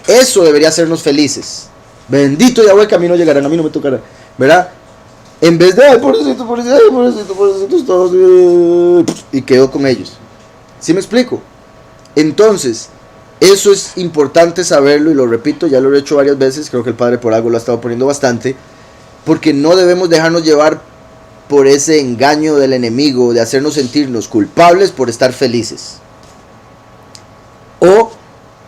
Speaker 1: Eso debería hacernos felices. Bendito Yahweh, que a mí no llegarán, a mí no me tocará, ¿verdad? En vez de, pobrecito, todos, y quedó con ellos. ¿Sí me explico? Entonces, eso es importante saberlo, y lo repito, ya lo he hecho varias veces, creo que el Padre por algo lo ha estado poniendo bastante, porque no debemos dejarnos llevar por ese engaño del enemigo de hacernos sentirnos culpables por estar felices. O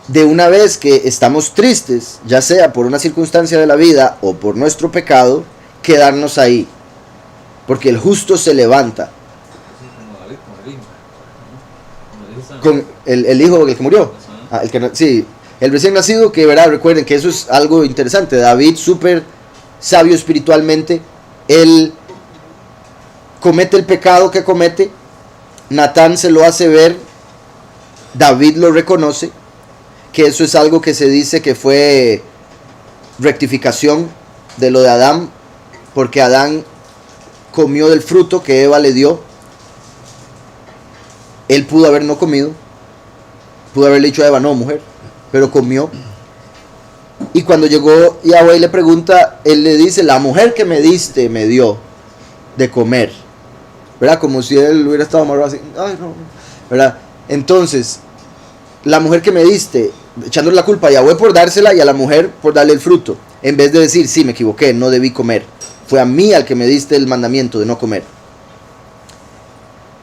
Speaker 1: de una vez que estamos tristes, ya sea por una circunstancia de la vida o por nuestro pecado, quedarnos ahí. Porque el justo se levanta. Con el hijo, el que murió. Sí, el recién nacido, que verá, recuerden que eso es algo interesante. David, súper sabio espiritualmente, él comete el pecado que comete. Natán se lo hace ver David lo reconoce, que eso es algo que se dice que fue rectificación de lo de Adán, porque Adán comió del fruto que Eva le dio. Él pudo haber no comido, pudo haberle dicho a Eva, no mujer, pero comió. Y cuando llegó Yahweh y le pregunta, él le dice, la mujer que me diste me dio de comer, ¿verdad? Como si él hubiera estado amarrado así, ay no, ¿verdad? Entonces, la mujer que me diste, echándole la culpa a Yahweh por dársela y a la mujer por darle el fruto, en vez de decir, sí, me equivoqué, no debí comer, fue a mí al que me diste el mandamiento de no comer.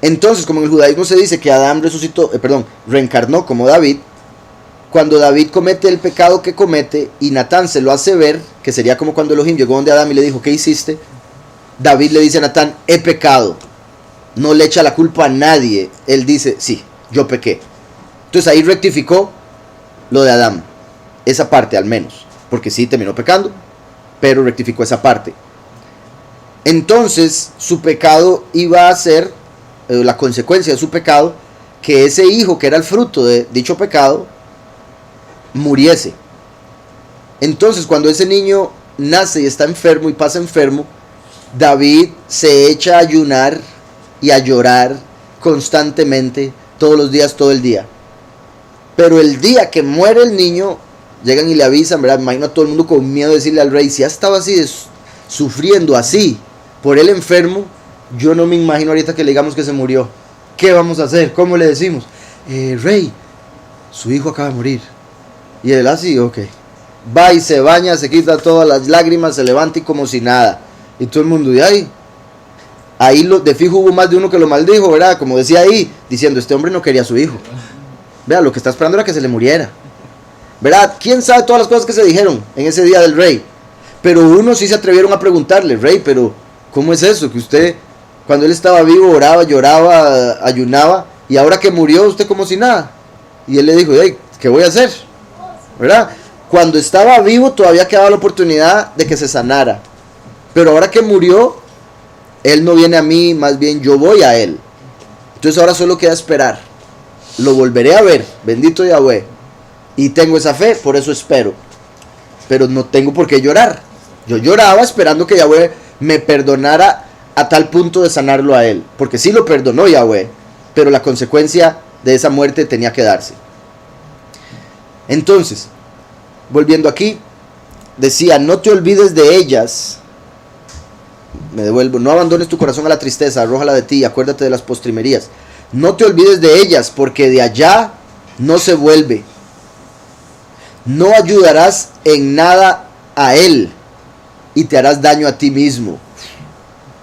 Speaker 1: Entonces, como en el judaísmo se dice que Adán reencarnó como David, cuando David comete el pecado que comete y Natán se lo hace ver, que sería como cuando Elohim llegó donde Adán y le dijo, ¿qué hiciste? David le dice a Natán, he pecado. No le echa la culpa a nadie. Él dice, sí, yo pequé. Entonces ahí rectificó lo de Adán, esa parte al menos, porque sí terminó pecando, pero rectificó esa parte. Entonces su pecado iba a ser, la consecuencia de su pecado, que ese hijo que era el fruto de dicho pecado, muriese. Entonces cuando ese niño nace y está enfermo y pasa enfermo, David se echa a ayunar y a llorar constantemente, todos los días, todo el día. Pero el día que muere el niño, llegan y le avisan, ¿verdad? Me imagino a todo el mundo con miedo de decirle al rey, si ha estado así, sufriendo así, por el enfermo, yo no me imagino ahorita que le digamos que se murió. ¿Qué vamos a hacer? ¿Cómo le decimos? Rey, su hijo acaba de morir. Y él así, ok. Va y se baña, se quita todas las lágrimas, se levanta y como si nada. Y todo el mundo, y ahí de fijo hubo más de uno que lo maldijo, ¿verdad? Como decía ahí, diciendo, este hombre no quería a su hijo. Vea, lo que está esperando era que se le muriera. ¿Verdad? ¿Quién sabe todas las cosas que se dijeron en ese día del rey? Pero unos sí se atrevieron a preguntarle, rey, pero ¿cómo es eso? Que usted, cuando él estaba vivo, oraba, lloraba, ayunaba, y ahora que murió, usted como si nada. Y él le dijo, ¿qué voy a hacer? ¿Verdad? Cuando estaba vivo todavía quedaba la oportunidad de que se sanara. Pero ahora que murió, él no viene a mí, más bien yo voy a él. Entonces ahora solo queda esperar. Lo volveré a ver, bendito Yahweh. Y tengo esa fe, por eso espero. Pero no tengo por qué llorar. Yo lloraba esperando que Yahweh me perdonara a tal punto de sanarlo a él. Porque sí lo perdonó Yahweh, pero la consecuencia de esa muerte tenía que darse. Entonces, volviendo aquí, decía, no te olvides de ellas. Me devuelvo, no abandones tu corazón a la tristeza, arrójala de ti, acuérdate de las postrimerías. No te olvides de ellas, porque de allá no se vuelve. No ayudarás en nada a él y te harás daño a ti mismo.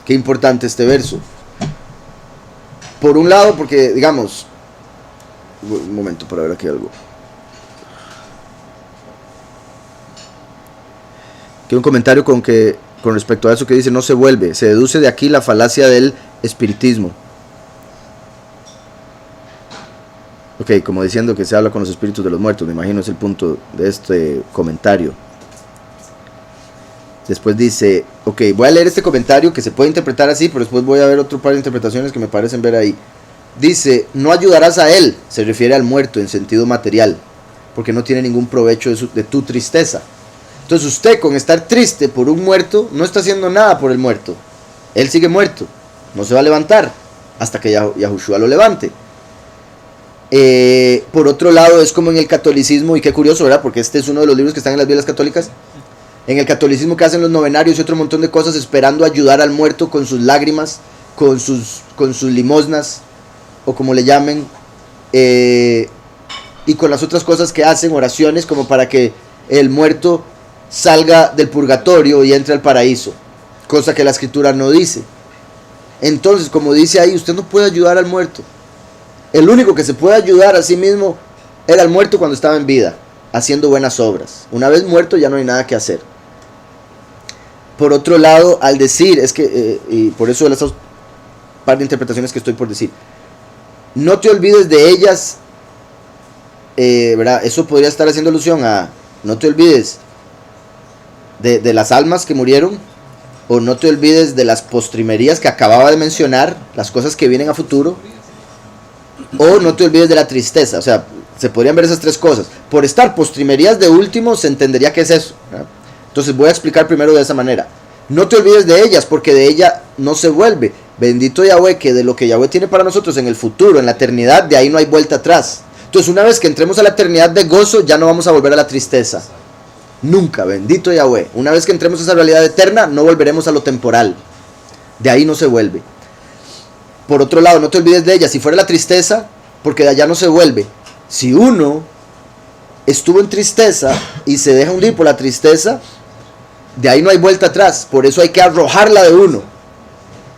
Speaker 1: Qué importante este verso. Por un lado, porque digamos, un momento para ver aquí algo. Aquí un comentario con respecto a eso que dice no se vuelve. Se deduce de aquí la falacia del espiritismo. Ok, como diciendo que se habla con los espíritus de los muertos, me imagino es el punto de este comentario. Después dice, ok, voy a leer este comentario que se puede interpretar así, pero después voy a ver otro par de interpretaciones que me parecen ver ahí. Dice, no ayudarás a él, se refiere al muerto en sentido material, porque no tiene ningún provecho de tu tristeza. Entonces usted con estar triste por un muerto, no está haciendo nada por el muerto. Él sigue muerto, no se va a levantar hasta que Yahushua lo levante. Por otro lado, es como en el catolicismo, y qué curioso, ¿verdad? Porque este es uno de los libros que están en las Biblias católicas. En el catolicismo que hacen los novenarios y otro montón de cosas esperando ayudar al muerto con sus lágrimas, con sus limosnas, o como le llamen, y con las otras cosas que hacen, oraciones como para que el muerto salga del purgatorio y entre al paraíso, cosa que la escritura no dice. Entonces, como dice ahí, usted no puede ayudar al muerto. El único que se puede ayudar a sí mismo era el muerto cuando estaba en vida, haciendo buenas obras. Una vez muerto ya no hay nada que hacer. Por otro lado, al decir, es que, y por eso de las par de interpretaciones que estoy por decir, no te olvides de ellas, ¿verdad? Eso podría estar haciendo alusión a, no te olvides de las almas que murieron, o no te olvides de las postrimerías que acababa de mencionar, las cosas que vienen a futuro. o no te olvides de la tristeza. O sea, se podrían ver esas tres cosas. Por estar postrimerías de último, se entendería que es eso, ¿verdad? Entonces voy a explicar primero de esa manera. No te olvides de ellas, porque de ella no se vuelve. Bendito Yahweh, que de lo que Yahweh tiene para nosotros en el futuro, en la eternidad, de ahí no hay vuelta atrás. Entonces una vez que entremos a la eternidad de gozo, ya no vamos a volver a la tristeza. Nunca, bendito Yahweh. Una vez que entremos a esa realidad eterna, no volveremos a lo temporal. De ahí no se vuelve. Por otro lado, no te olvides de ella. Si fuera la tristeza, porque de allá no se vuelve. Si uno estuvo en tristeza y se deja hundir por la tristeza, de ahí no hay vuelta atrás. Por eso hay que arrojarla de uno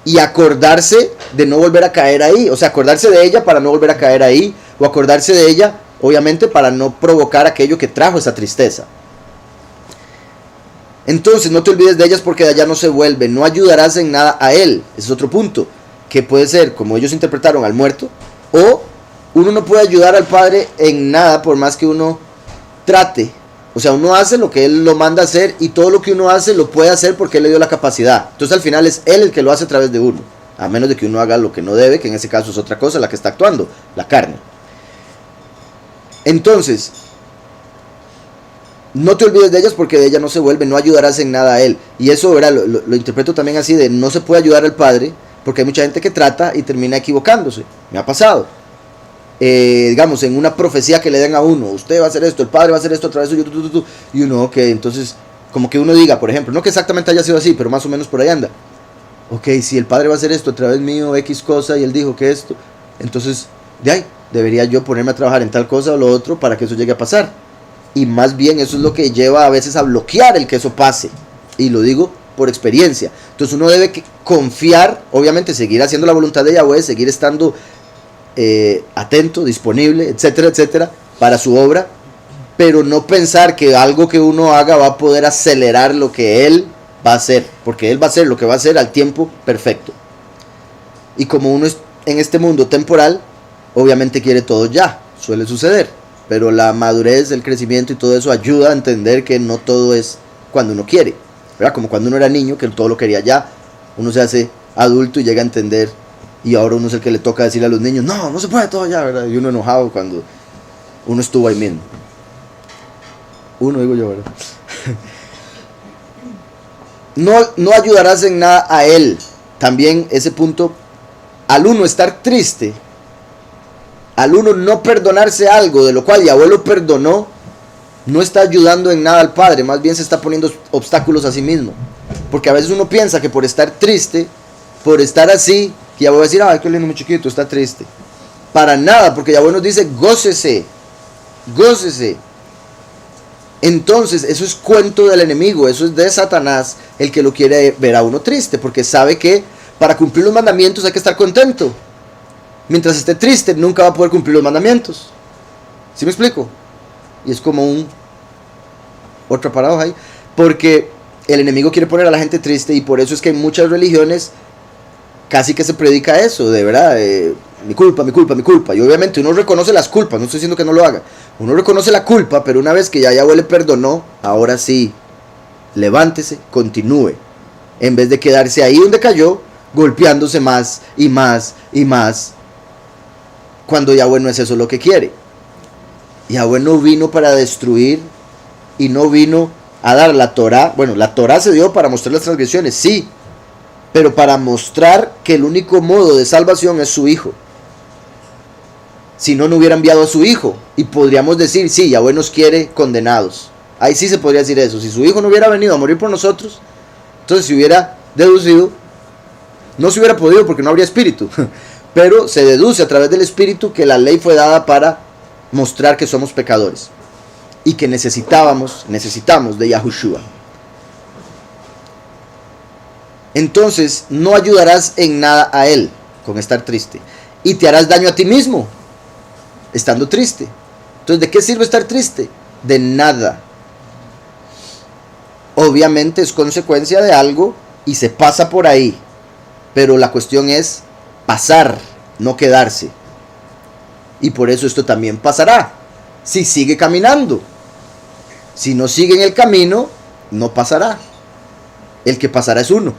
Speaker 1: y acordarse de no volver a caer ahí. O sea, acordarse de ella para no volver a caer ahí, o acordarse de ella, obviamente, para no provocar aquello que trajo esa tristeza. Entonces no te olvides de ellas, porque de allá no se vuelve. No ayudarás en nada a él. Ese es otro punto, que puede ser, como ellos interpretaron, al muerto, o uno no puede ayudar al Padre en nada por más que uno trate. O sea, uno hace lo que Él lo manda a hacer, y todo lo que uno hace lo puede hacer porque Él le dio la capacidad. Entonces al final es Él el que lo hace a través de uno, a menos de que uno haga lo que no debe, que en ese caso es otra cosa la que está actuando, la carne. Entonces, no te olvides de ellas, porque de ella no se vuelve. No ayudarás en nada a Él. Y eso, ¿verdad? Lo interpreto también así, de no se puede ayudar al Padre, porque hay mucha gente que trata y termina equivocándose. Me ha pasado. Digamos, en una profecía que le den a uno, usted va a hacer esto, el Padre va a hacer esto a través de suyo, y uno, ok, entonces, como que uno diga, por ejemplo, no que exactamente haya sido así, pero más o menos por ahí anda. Ok, si el Padre va a hacer esto a través mío, X cosa, y Él dijo que esto, entonces, de ahí, debería yo ponerme a trabajar en tal cosa o lo otro para que eso llegue a pasar. Y más bien eso es lo que lleva a veces a bloquear el que eso pase. Y lo digo por experiencia. Entonces uno debe confiar, obviamente seguir haciendo la voluntad de Yahweh, seguir estando atento, disponible, etcétera, etcétera, para su obra, pero no pensar que algo que uno haga va a poder acelerar lo que Él va a hacer, porque Él va a hacer lo que va a hacer al tiempo perfecto. Y como uno es en este mundo temporal, obviamente quiere todo ya, suele suceder, pero la madurez, el crecimiento y todo eso ayuda a entender que no todo es cuando uno quiere, ¿verdad? Como cuando uno era niño, que todo lo quería ya, uno se hace adulto y llega a entender. Y ahora uno es el que le toca decirle a los niños, no, no se puede todo ya, ¿verdad? Y uno enojado cuando uno estuvo ahí mismo. Uno, digo yo, ¿verdad? No ayudarás en nada a él. También ese punto, al uno estar triste, al uno no perdonarse algo de lo cual Yahweh lo perdonó, no está ayudando en nada al Padre, más bien se está poniendo obstáculos a sí mismo. Porque a veces uno piensa que por estar triste, por estar así, que Yahweh va a decir, ay, qué lindo, muy chiquito, está triste. Para nada, porque Yahweh nos dice, gócese, gócese. Entonces, eso es cuento del enemigo, eso es de Satanás, el que lo quiere ver a uno triste, porque sabe que para cumplir los mandamientos hay que estar contento. Mientras esté triste, nunca va a poder cumplir los mandamientos. ¿Sí me explico? Y es como otra paradoja ahí, porque el enemigo quiere poner a la gente triste, y por eso es que en muchas religiones casi que se predica eso, de verdad, mi culpa, mi culpa, mi culpa. Y obviamente uno reconoce las culpas, no estoy diciendo que no lo haga. Uno reconoce la culpa, pero una vez que ya Yahweh le perdonó, ahora sí, levántese, continúe. En vez de quedarse ahí donde cayó, golpeándose más y más y más, cuando Yahweh no es eso lo que quiere. Yahweh no vino para destruir y no vino a dar la Torá. Bueno, la Torá se dio para mostrar las transgresiones, sí, pero para mostrar que el único modo de salvación es su Hijo. Si no, no hubiera enviado a su Hijo. Y podríamos decir, sí, Yahweh nos quiere condenados. Ahí sí se podría decir eso. Si su Hijo no hubiera venido a morir por nosotros, entonces se hubiera deducido, no se hubiera podido porque no habría espíritu, pero se deduce a través del espíritu que la ley fue dada para mostrar que somos pecadores y que necesitamos de Yahushua. Entonces no ayudarás en nada a él con estar triste, y te harás daño a ti mismo estando triste. Entonces, ¿de qué sirve estar triste? De nada. Obviamente es consecuencia de algo y se pasa por ahí, pero la cuestión es pasar, no quedarse. Y por eso esto también pasará si sigue caminando. Si no sigue en el camino, no pasará. El que pasará es uno.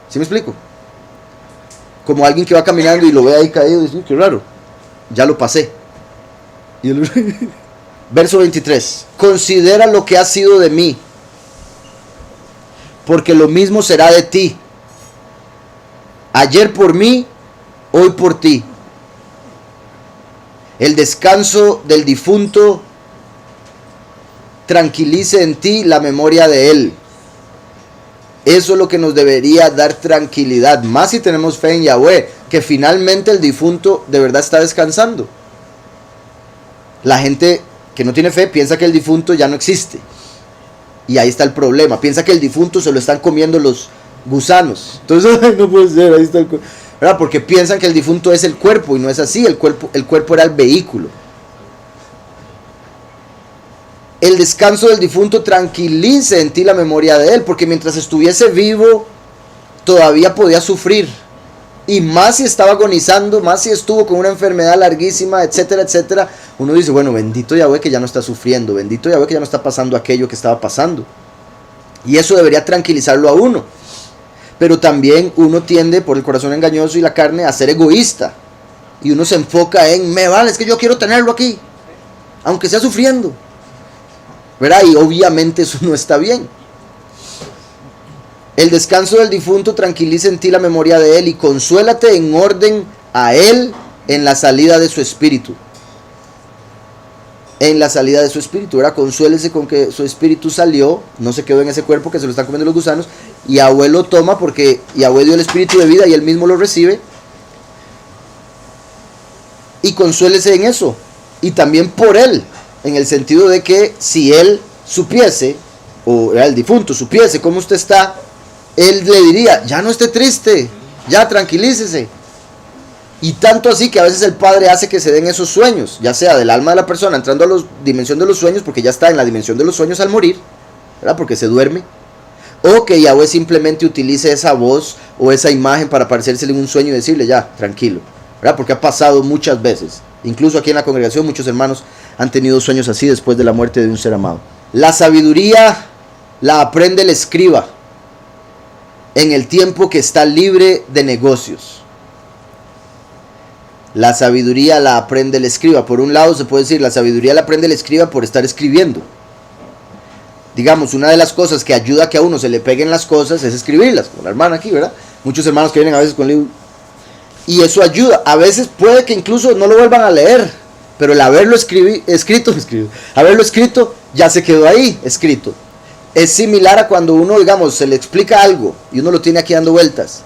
Speaker 1: ¿Sí me explico? Como alguien que va caminando y lo ve ahí caído y dice, qué raro. ya lo pasé. Verso 23. Considera lo que ha sido de mí, porque lo mismo será de ti. Ayer por mí, hoy por ti. El descanso del difunto tranquilice en ti la memoria de él. Eso es lo que nos debería dar tranquilidad, más si tenemos fe en Yahweh, que finalmente el difunto de verdad está descansando. La gente que no tiene fe piensa que el difunto ya no existe, y ahí está el problema. Piensa que el difunto se lo están comiendo los gusanos. Entonces, ay, no puede ser, ahí está el cuerpo, ¿verdad? Porque piensan que el difunto es el cuerpo, y no es así. El cuerpo era el vehículo. El descanso del difunto tranquilice en ti la memoria de él, porque mientras estuviese vivo todavía podía sufrir, y más si estaba agonizando, más si estuvo con una enfermedad larguísima, etcétera, etcétera. Uno dice, bueno, bendito Yahweh que ya no está sufriendo, bendito Yahweh que ya no está pasando aquello que estaba pasando, y eso debería tranquilizarlo a uno. Pero también uno tiende, por el corazón engañoso y la carne, a ser egoísta, y uno se enfoca en, me vale, es que yo quiero tenerlo aquí, aunque sea sufriendo, ¿verdad? Y obviamente eso no está bien. El descanso del difunto tranquiliza en ti la memoria de él, y consuélate en orden a él en la salida de su espíritu. En la salida de su espíritu, ¿verdad? Consuélese con que su espíritu salió, no se quedó en ese cuerpo que se lo están comiendo los gusanos, y Yahweh lo toma porque Yahweh dio el espíritu de vida y él mismo lo recibe. Y consuélese en eso, y también por él, en el sentido de que si él supiese, o el difunto supiese cómo usted está, él le diría, ya no esté triste, ya tranquilícese. Y tanto así que a veces el Padre hace que se den esos sueños, ya sea del alma de la persona entrando a la dimensión de los sueños, porque ya está en la dimensión de los sueños al morir, ¿verdad? Porque se duerme. O que Yahweh simplemente utilice esa voz o esa imagen para aparecérsele en un sueño y decirle, ya, tranquilo, ¿verdad? Porque ha pasado muchas veces. Incluso aquí en la congregación muchos hermanos han tenido sueños así después de la muerte de un ser amado. La sabiduría la aprende el escriba en el tiempo que está libre de negocios. La sabiduría la aprende el escriba. Por un lado se puede decir, la sabiduría la aprende el escriba por estar escribiendo. Digamos, una de las cosas que ayuda a que a uno se le peguen las cosas es escribirlas, como la hermana aquí, ¿verdad? Muchos hermanos que vienen a veces con libros, y eso ayuda. A veces puede que incluso no lo vuelvan a leer, pero el haberlo escrito ya se quedó ahí escrito. Es similar a cuando uno, digamos, se le explica algo y uno lo tiene aquí dando vueltas.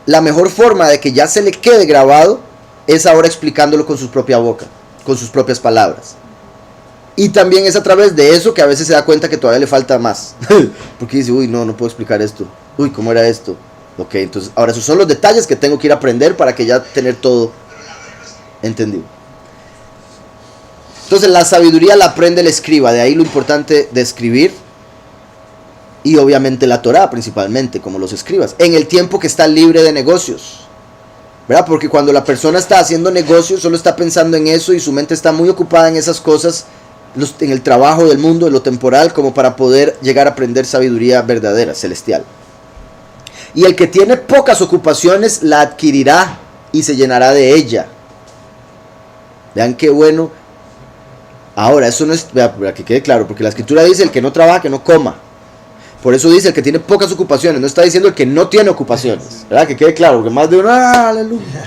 Speaker 1: La mejor forma de que ya se le quede grabado es ahora explicándolo con su propia boca, con sus propias palabras. Y también es a través de eso que a veces se da cuenta que todavía le falta más. Porque dice, uy, no puedo explicar esto. Uy, ¿cómo era esto? Ok, entonces ahora esos son los detalles que tengo que ir a aprender para que ya tener todo entendido. Entonces la sabiduría la aprende el escriba, de ahí lo importante de escribir. Y obviamente la Torá principalmente, como los escribas, en el tiempo que está libre de negocios, ¿verdad? Porque cuando la persona está haciendo negocios, solo está pensando en eso y su mente está muy ocupada en esas cosas, en el trabajo del mundo, en lo temporal, como para poder llegar a aprender sabiduría verdadera, celestial. Y el que tiene pocas ocupaciones la adquirirá y se llenará de ella. Vean qué bueno. Ahora, eso no es, para que quede claro, porque la escritura dice, el que no trabaja, que no coma. Por eso dice el que tiene pocas ocupaciones, no está diciendo el que no tiene ocupaciones, ¿verdad? Que quede claro, porque más de uno, aleluya,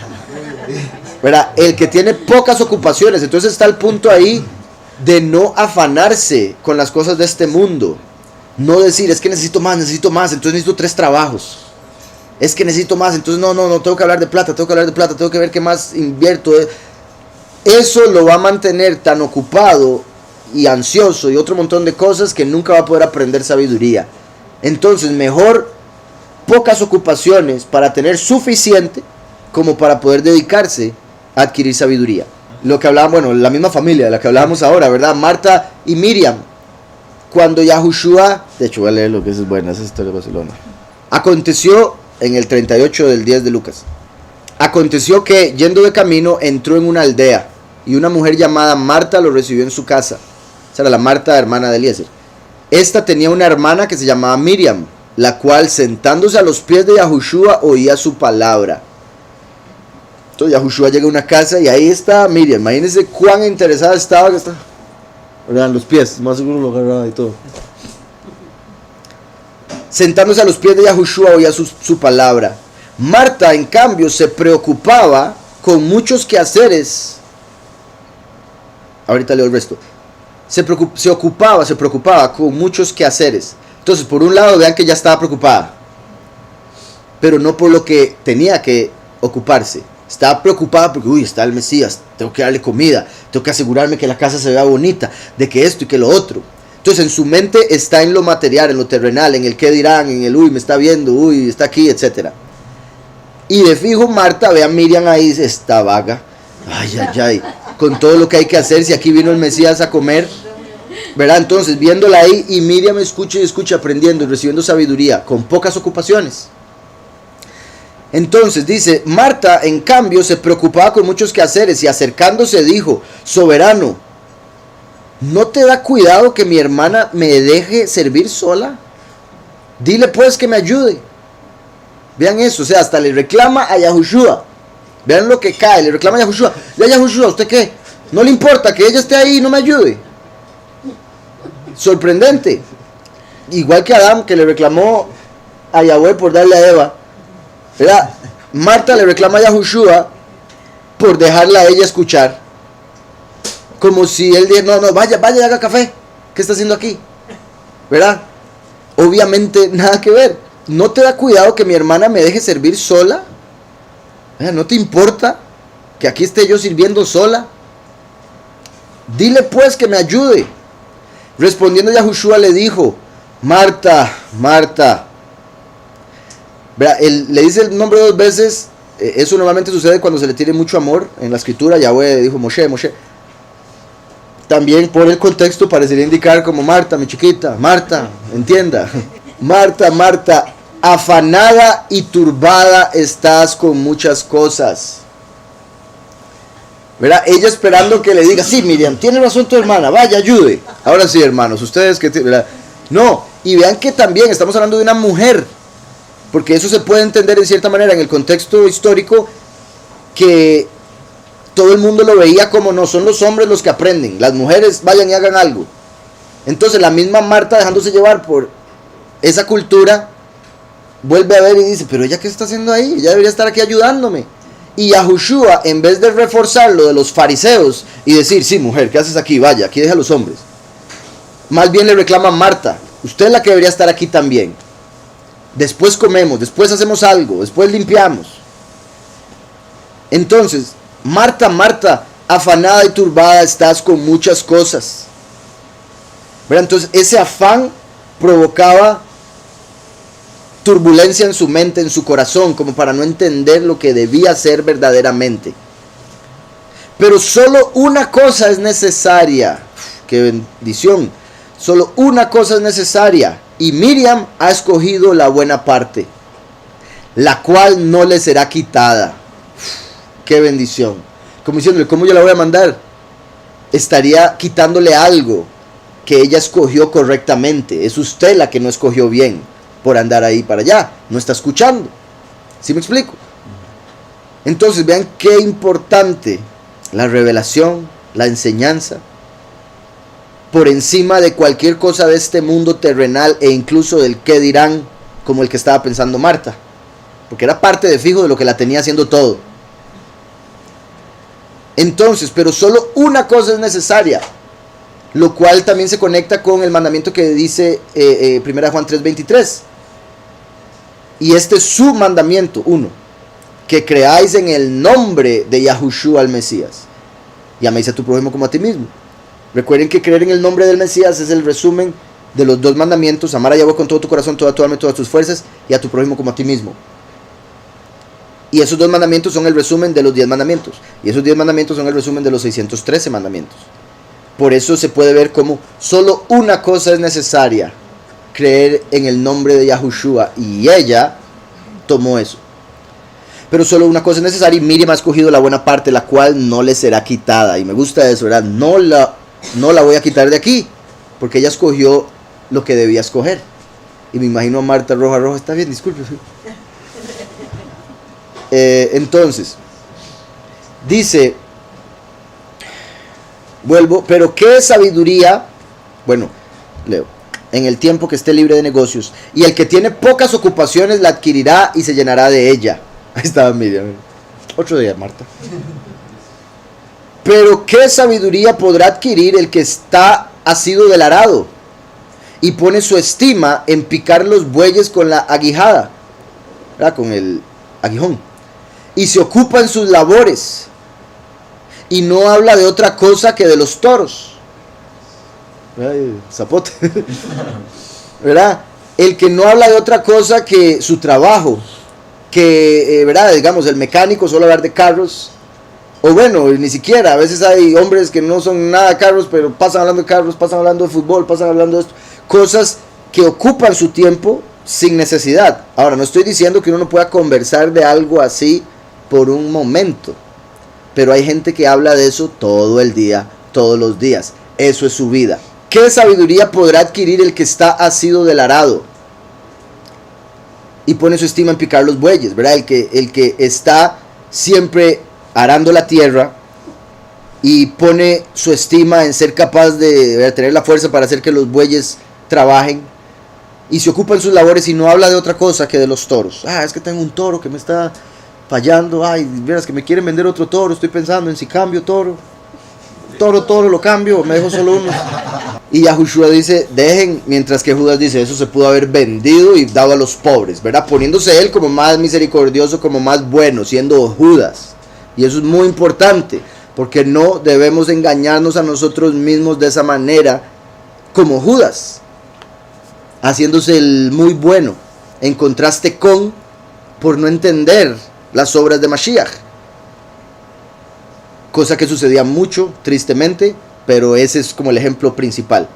Speaker 1: ¿verdad? El que tiene pocas ocupaciones, entonces está el punto ahí de no afanarse con las cosas de este mundo. No decir, es que necesito más, entonces necesito 3 trabajos. Es que necesito más, entonces no, tengo que hablar de plata, tengo que ver qué más invierto. Eso lo va a mantener tan ocupado y ansioso y otro montón de cosas que nunca va a poder aprender sabiduría. Entonces mejor pocas ocupaciones para tener suficiente como para poder dedicarse a adquirir sabiduría. Lo que hablaban, bueno, la misma familia de la que hablábamos ahora, ¿verdad? Marta y Miriam. Cuando Yahushua, de hecho voy a leer lo que es buena, esa historia de Barcelona. Aconteció en el 38 del 10 de Lucas. Aconteció que yendo de camino entró en una aldea y una mujer llamada Marta lo recibió en su casa. Esa era la Marta, hermana de Eliezer. Esta tenía una hermana que se llamaba Miriam, la cual sentándose a los pies de Yahushua oía su palabra. Entonces Yahushua llega a una casa y ahí está Miriam. Imagínense cuán interesada estaba que está. Vean los pies, más seguro lo agarraba y todo. Sentándose a los pies de Yahushua oía su palabra. Marta, en cambio, se preocupaba con muchos quehaceres. Ahorita leo el resto. Se preocupaba con muchos quehaceres. Entonces, por un lado, vean que ya estaba preocupada, pero no por lo que tenía que ocuparse. Estaba preocupada porque, está el Mesías, tengo que darle comida, tengo que asegurarme que la casa se vea bonita, de que esto y que lo otro. Entonces, en su mente está en lo material, en lo terrenal, en el qué dirán, en el, me está viendo, está aquí, etc. Y de fijo, Marta ve a Miriam ahí, esta vaga, ay, con todo lo que hay que hacer, si aquí vino el Mesías a comer, ¿verdad? Entonces, viéndola ahí, y Miriam escucha y escucha, aprendiendo y recibiendo sabiduría, con pocas ocupaciones. Entonces dice, Marta en cambio se preocupaba con muchos quehaceres y acercándose dijo, soberano, ¿no te da cuidado que mi hermana me deje servir sola? Dile pues que me ayude. Vean eso, o sea, hasta le reclama a Yahushua. Vean lo que cae, le reclama a Yahushua. Ya Yahushua, ¿usted qué? ¿No le importa que ella esté ahí y no me ayude? Sorprendente. Igual que Adán, que le reclamó a Yahweh por darle a Eva. ¿Verdad? Marta le reclama a Yahushua por dejarla a ella escuchar. Como si él dijera, no, vaya, haga café. ¿Qué está haciendo aquí? ¿Verdad? Obviamente nada que ver. ¿No te da cuidado que mi hermana me deje servir sola? ¿No te importa que aquí esté yo sirviendo sola? Dile pues que me ayude. Respondiendo Yahushua le dijo, Marta, Marta. Le dice el nombre 2 veces. Eso normalmente sucede cuando se le tiene mucho amor. En la escritura Yahweh dijo Moshe. También por el contexto parecería indicar como Marta, mi chiquita, Marta, entienda. Marta, Marta, afanada y turbada estás con muchas cosas. ¿Verdad? Ella esperando que le diga, sí, Miriam, tiene razón tu hermana, vaya, ayude. Ahora sí, hermanos, ustedes que... ¿verdad? No, y vean que también estamos hablando de una mujer, porque eso se puede entender en cierta manera en el contexto histórico, que todo el mundo lo veía como no, son los hombres los que aprenden, las mujeres vayan y hagan algo. Entonces la misma Marta, dejándose llevar por esa cultura, vuelve a ver y dice, pero ella qué está haciendo ahí, ella debería estar aquí ayudándome. Y Yahushua, en vez de reforzar lo de los fariseos y decir, sí, mujer, ¿qué haces aquí? Vaya, aquí deja a los hombres. Más bien le reclama a Marta, usted es la que debería estar aquí también. Después comemos, después hacemos algo, después limpiamos. Entonces, Marta, Marta, afanada y turbada estás con muchas cosas. ¿Verdad? Entonces, ese afán provocaba turbulencia en su mente, en su corazón, como para no entender lo que debía ser verdaderamente. Pero solo una cosa es necesaria. ¡Qué bendición! Solo una cosa es necesaria. Y Miriam ha escogido la buena parte, la cual no le será quitada. ¡Qué bendición! Como diciéndole, ¿cómo yo la voy a mandar? Estaría quitándole algo que ella escogió correctamente. Es usted la que no escogió bien por andar ahí para allá. No está escuchando. ¿Sí me explico? Entonces vean qué importante la revelación, la enseñanza, por encima de cualquier cosa de este mundo terrenal e incluso del qué dirán, como el que estaba pensando Marta, porque era parte de fijo de lo que la tenía haciendo todo. Entonces, pero solo una cosa es necesaria, lo cual también se conecta con el mandamiento que dice 1 Juan 3:23. Y este es su mandamiento, uno, que creáis en el nombre de Yahushua el Mesías, y améis a tu prójimo como a ti mismo. Recuerden que creer en el nombre del Mesías es el resumen de los 2 mandamientos: amar a Yahweh con todo tu corazón, toda tu alma y todas tus fuerzas, y a tu prójimo como a ti mismo. Y esos 2 mandamientos son el resumen de los 10 mandamientos, y esos 10 mandamientos son el resumen de los 613 mandamientos. Por eso se puede ver como solo una cosa es necesaria: creer en el nombre de Yahushua, y ella tomó eso. Pero solo una cosa es necesaria, y Miriam ha escogido la buena parte, la cual no le será quitada. Y me gusta eso, ¿verdad? No la voy a quitar de aquí, porque ella escogió lo que debía escoger. Y me imagino a Marta roja, está bien, disculpe. Entonces, Dice, vuelvo, pero qué sabiduría, bueno, leo, en el tiempo que esté libre de negocios, y el que tiene pocas ocupaciones la adquirirá y se llenará de ella. Ahí estaba Miriam. Otro día, Marta. Pero qué sabiduría podrá adquirir el que está asido del arado y pone su estima en picar los bueyes con la aguijada, ¿verdad? Con el aguijón, y se ocupa en sus labores y no habla de otra cosa que de los toros. Ay, zapote. ¿Verdad? El que no habla de otra cosa que su trabajo, que, ¿verdad? Digamos, el mecánico solo hablar de carros, o bueno, ni siquiera, a veces hay hombres que no son nada de carros, pero pasan hablando de carros, pasan hablando de fútbol, pasan hablando de esto, cosas que ocupan su tiempo sin necesidad. Ahora, no estoy diciendo que uno no pueda conversar de algo así por un momento, pero hay gente que habla de eso todo el día, todos los días. Eso es su vida. ¿Qué sabiduría podrá adquirir el que está asido del arado y pone su estima en picar los bueyes? ¿Verdad? El que está siempre arando la tierra y pone su estima en ser capaz de tener la fuerza para hacer que los bueyes trabajen y se ocupa en sus labores y no habla de otra cosa que de los toros. Es que tengo un toro que me está fallando, ay, verás que me quieren vender otro toro, estoy pensando en si cambio toro, lo cambio, me dejo solo uno. Y Yahushua dice, dejen, mientras que Judas dice, eso se pudo haber vendido y dado a los pobres, ¿verdad? Poniéndose él como más misericordioso, como más bueno, siendo Judas. Y eso es muy importante, porque no debemos engañarnos a nosotros mismos de esa manera, como Judas, haciéndose el muy bueno, en contraste con, por no entender las obras de Mashiach. Cosa que sucedía mucho, tristemente, pero ese es como el ejemplo principal.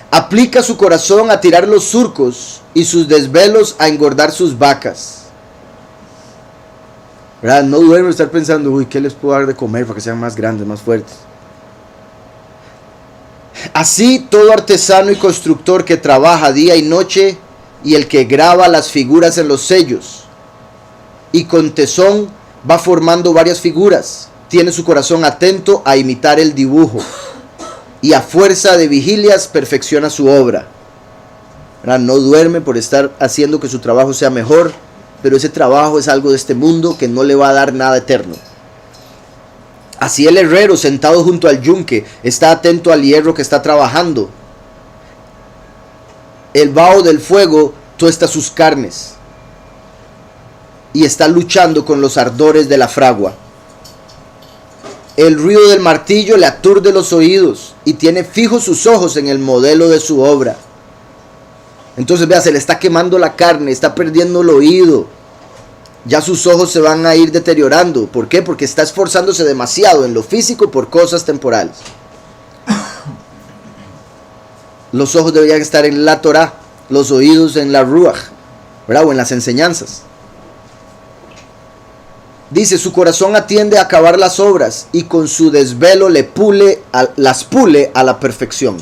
Speaker 1: Aplica su corazón a tirar los surcos y sus desvelos a engordar sus vacas. ¿Verdad? No duerme estar pensando, uy, ¿qué les puedo dar de comer para que sean más grandes, más fuertes? Así todo artesano y constructor que trabaja día y noche y el que graba las figuras en los sellos y con tesón va formando varias figuras, tiene su corazón atento a imitar el dibujo y a fuerza de vigilias perfecciona su obra. ¿Verdad? No duerme por estar haciendo que su trabajo sea mejor, pero ese trabajo es algo de este mundo que no le va a dar nada eterno. Así el herrero sentado junto al yunque está atento al hierro que está trabajando. El vaho del fuego tuesta sus carnes y está luchando con los ardores de la fragua. El ruido del martillo le aturde los oídos y tiene fijos sus ojos en el modelo de su obra. Entonces vea, se le está quemando la carne, está perdiendo el oído. Ya sus ojos se van a ir deteriorando. ¿Por qué? Porque está esforzándose demasiado en lo físico por cosas temporales. Los ojos deberían estar en la Torah, los oídos en la Ruach, ¿verdad? O en las enseñanzas. Dice, su corazón atiende a acabar las obras y con su desvelo las pule a la perfección.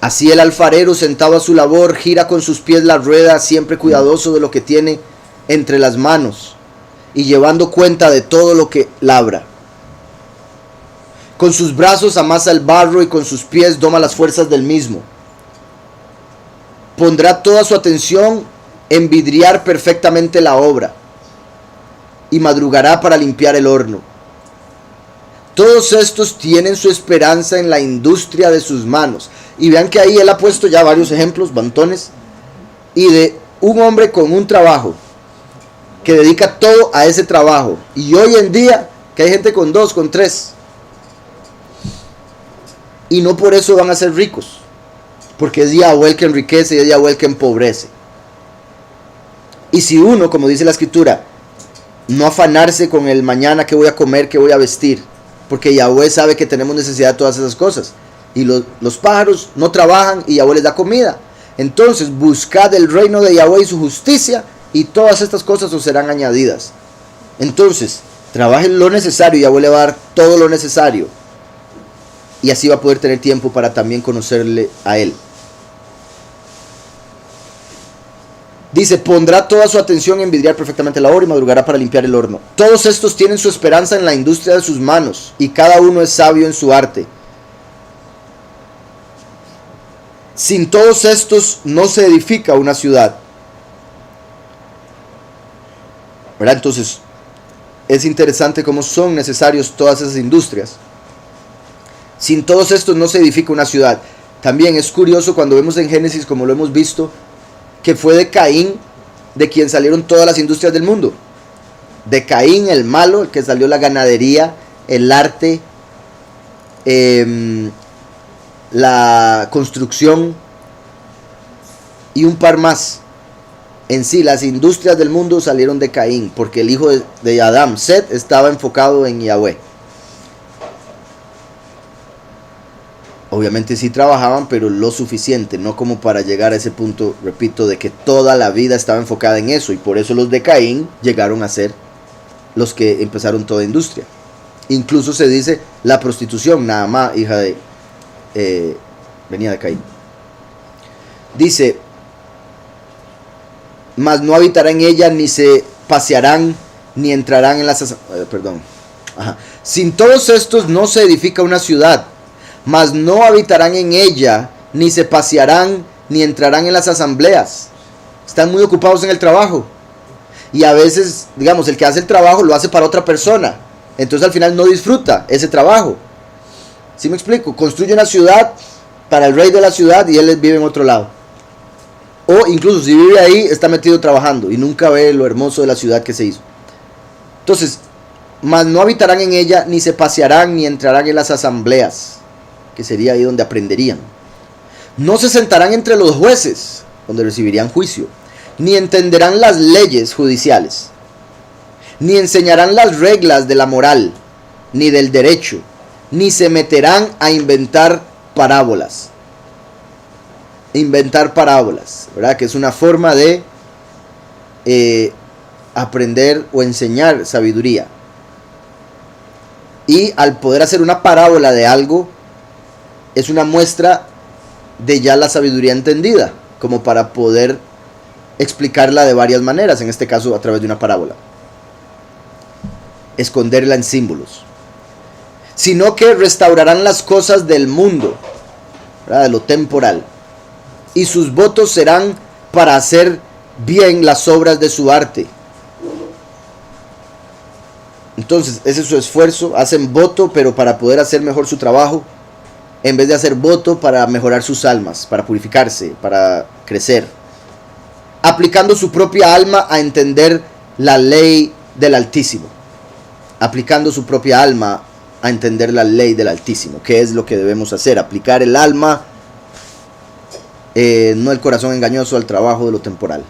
Speaker 1: Así el alfarero sentado a su labor gira con sus pies la rueda, siempre cuidadoso de lo que tiene entre las manos y llevando cuenta de todo lo que labra. Con sus brazos amasa el barro y con sus pies doma las fuerzas del mismo. Pondrá toda su atención en vidriar perfectamente la obra y madrugará para limpiar el horno. Todos estos tienen su esperanza en la industria de sus manos. Y vean que ahí él ha puesto ya varios ejemplos, bantones, y de un hombre con un trabajo, que dedica todo a ese trabajo. Y hoy en día, que hay gente con 2, con 3. Y no por eso van a ser ricos. Porque es Yahweh el que enriquece y es Yahweh el que empobrece. Y si uno, como dice la escritura, no afanarse con el mañana que voy a comer, que voy a vestir, porque Yahweh sabe que tenemos necesidad de todas esas cosas. Y los pájaros no trabajan y Yahweh les da comida. Entonces buscad el reino de Yahweh y su justicia, y todas estas cosas os serán añadidas. Entonces, trabajen lo necesario y Yahweh le va a dar todo lo necesario. Y así va a poder tener tiempo para también conocerle a Él. Dice, pondrá toda su atención en vidriar perfectamente la obra y madrugará para limpiar el horno. Todos estos tienen su esperanza en la industria de sus manos, y cada uno es sabio en su arte. Sin todos estos no se edifica una ciudad. ¿Verdad? Entonces, es interesante cómo son necesarios todas esas industrias. Sin todos estos no se edifica una ciudad. También es curioso cuando vemos en Génesis, como lo hemos visto, que fue de Caín de quien salieron todas las industrias del mundo. De Caín, el malo, el que salió la ganadería, el arte, la construcción y un par más. En sí, las industrias del mundo salieron de Caín, porque el hijo de Adán, Set, estaba enfocado en Yahweh. Obviamente sí trabajaban, pero lo suficiente, no como para llegar a ese punto, repito, de que toda la vida estaba enfocada en eso, y por eso los de Caín llegaron a ser los que empezaron toda industria. Incluso se dice la prostitución, Naamá, hija de venía de Caín. Dice, mas no habitará en ella, ni se pasearán, ni entrarán en las... Sin todos estos no se edifica una ciudad, mas no habitarán en ella, ni se pasearán, ni entrarán en las asambleas. Están muy ocupados en el trabajo. Y a veces, digamos, el que hace el trabajo lo hace para otra persona. Entonces al final no disfruta ese trabajo. ¿Sí me explico? Construye una ciudad para el rey de la ciudad y él vive en otro lado. O incluso si vive ahí, está metido trabajando y nunca ve lo hermoso de la ciudad que se hizo. Entonces, mas no habitarán en ella, ni se pasearán, ni entrarán en las asambleas, que sería ahí donde aprenderían. No se sentarán entre los jueces, donde recibirían juicio, ni entenderán las leyes judiciales, ni enseñarán las reglas de la moral, ni del derecho, ni se meterán a inventar parábolas. Inventar parábolas, ¿verdad? Que es una forma de aprender o enseñar sabiduría. Y al poder hacer una parábola de algo, es una muestra de ya la sabiduría entendida, como para poder explicarla de varias maneras, en este caso a través de una parábola. Esconderla en símbolos. Sino que restaurarán las cosas del mundo, ¿verdad? De lo temporal. Y sus votos serán para hacer bien las obras de su arte. Entonces, ese es su esfuerzo. Hacen voto, pero para poder hacer mejor su trabajo, en vez de hacer voto para mejorar sus almas, para purificarse, para crecer. Aplicando su propia alma a entender la ley del Altísimo. Aplicando su propia alma a entender la ley del Altísimo. ¿Qué es lo que debemos hacer? Aplicar el alma, no el corazón engañoso, al trabajo de lo temporal.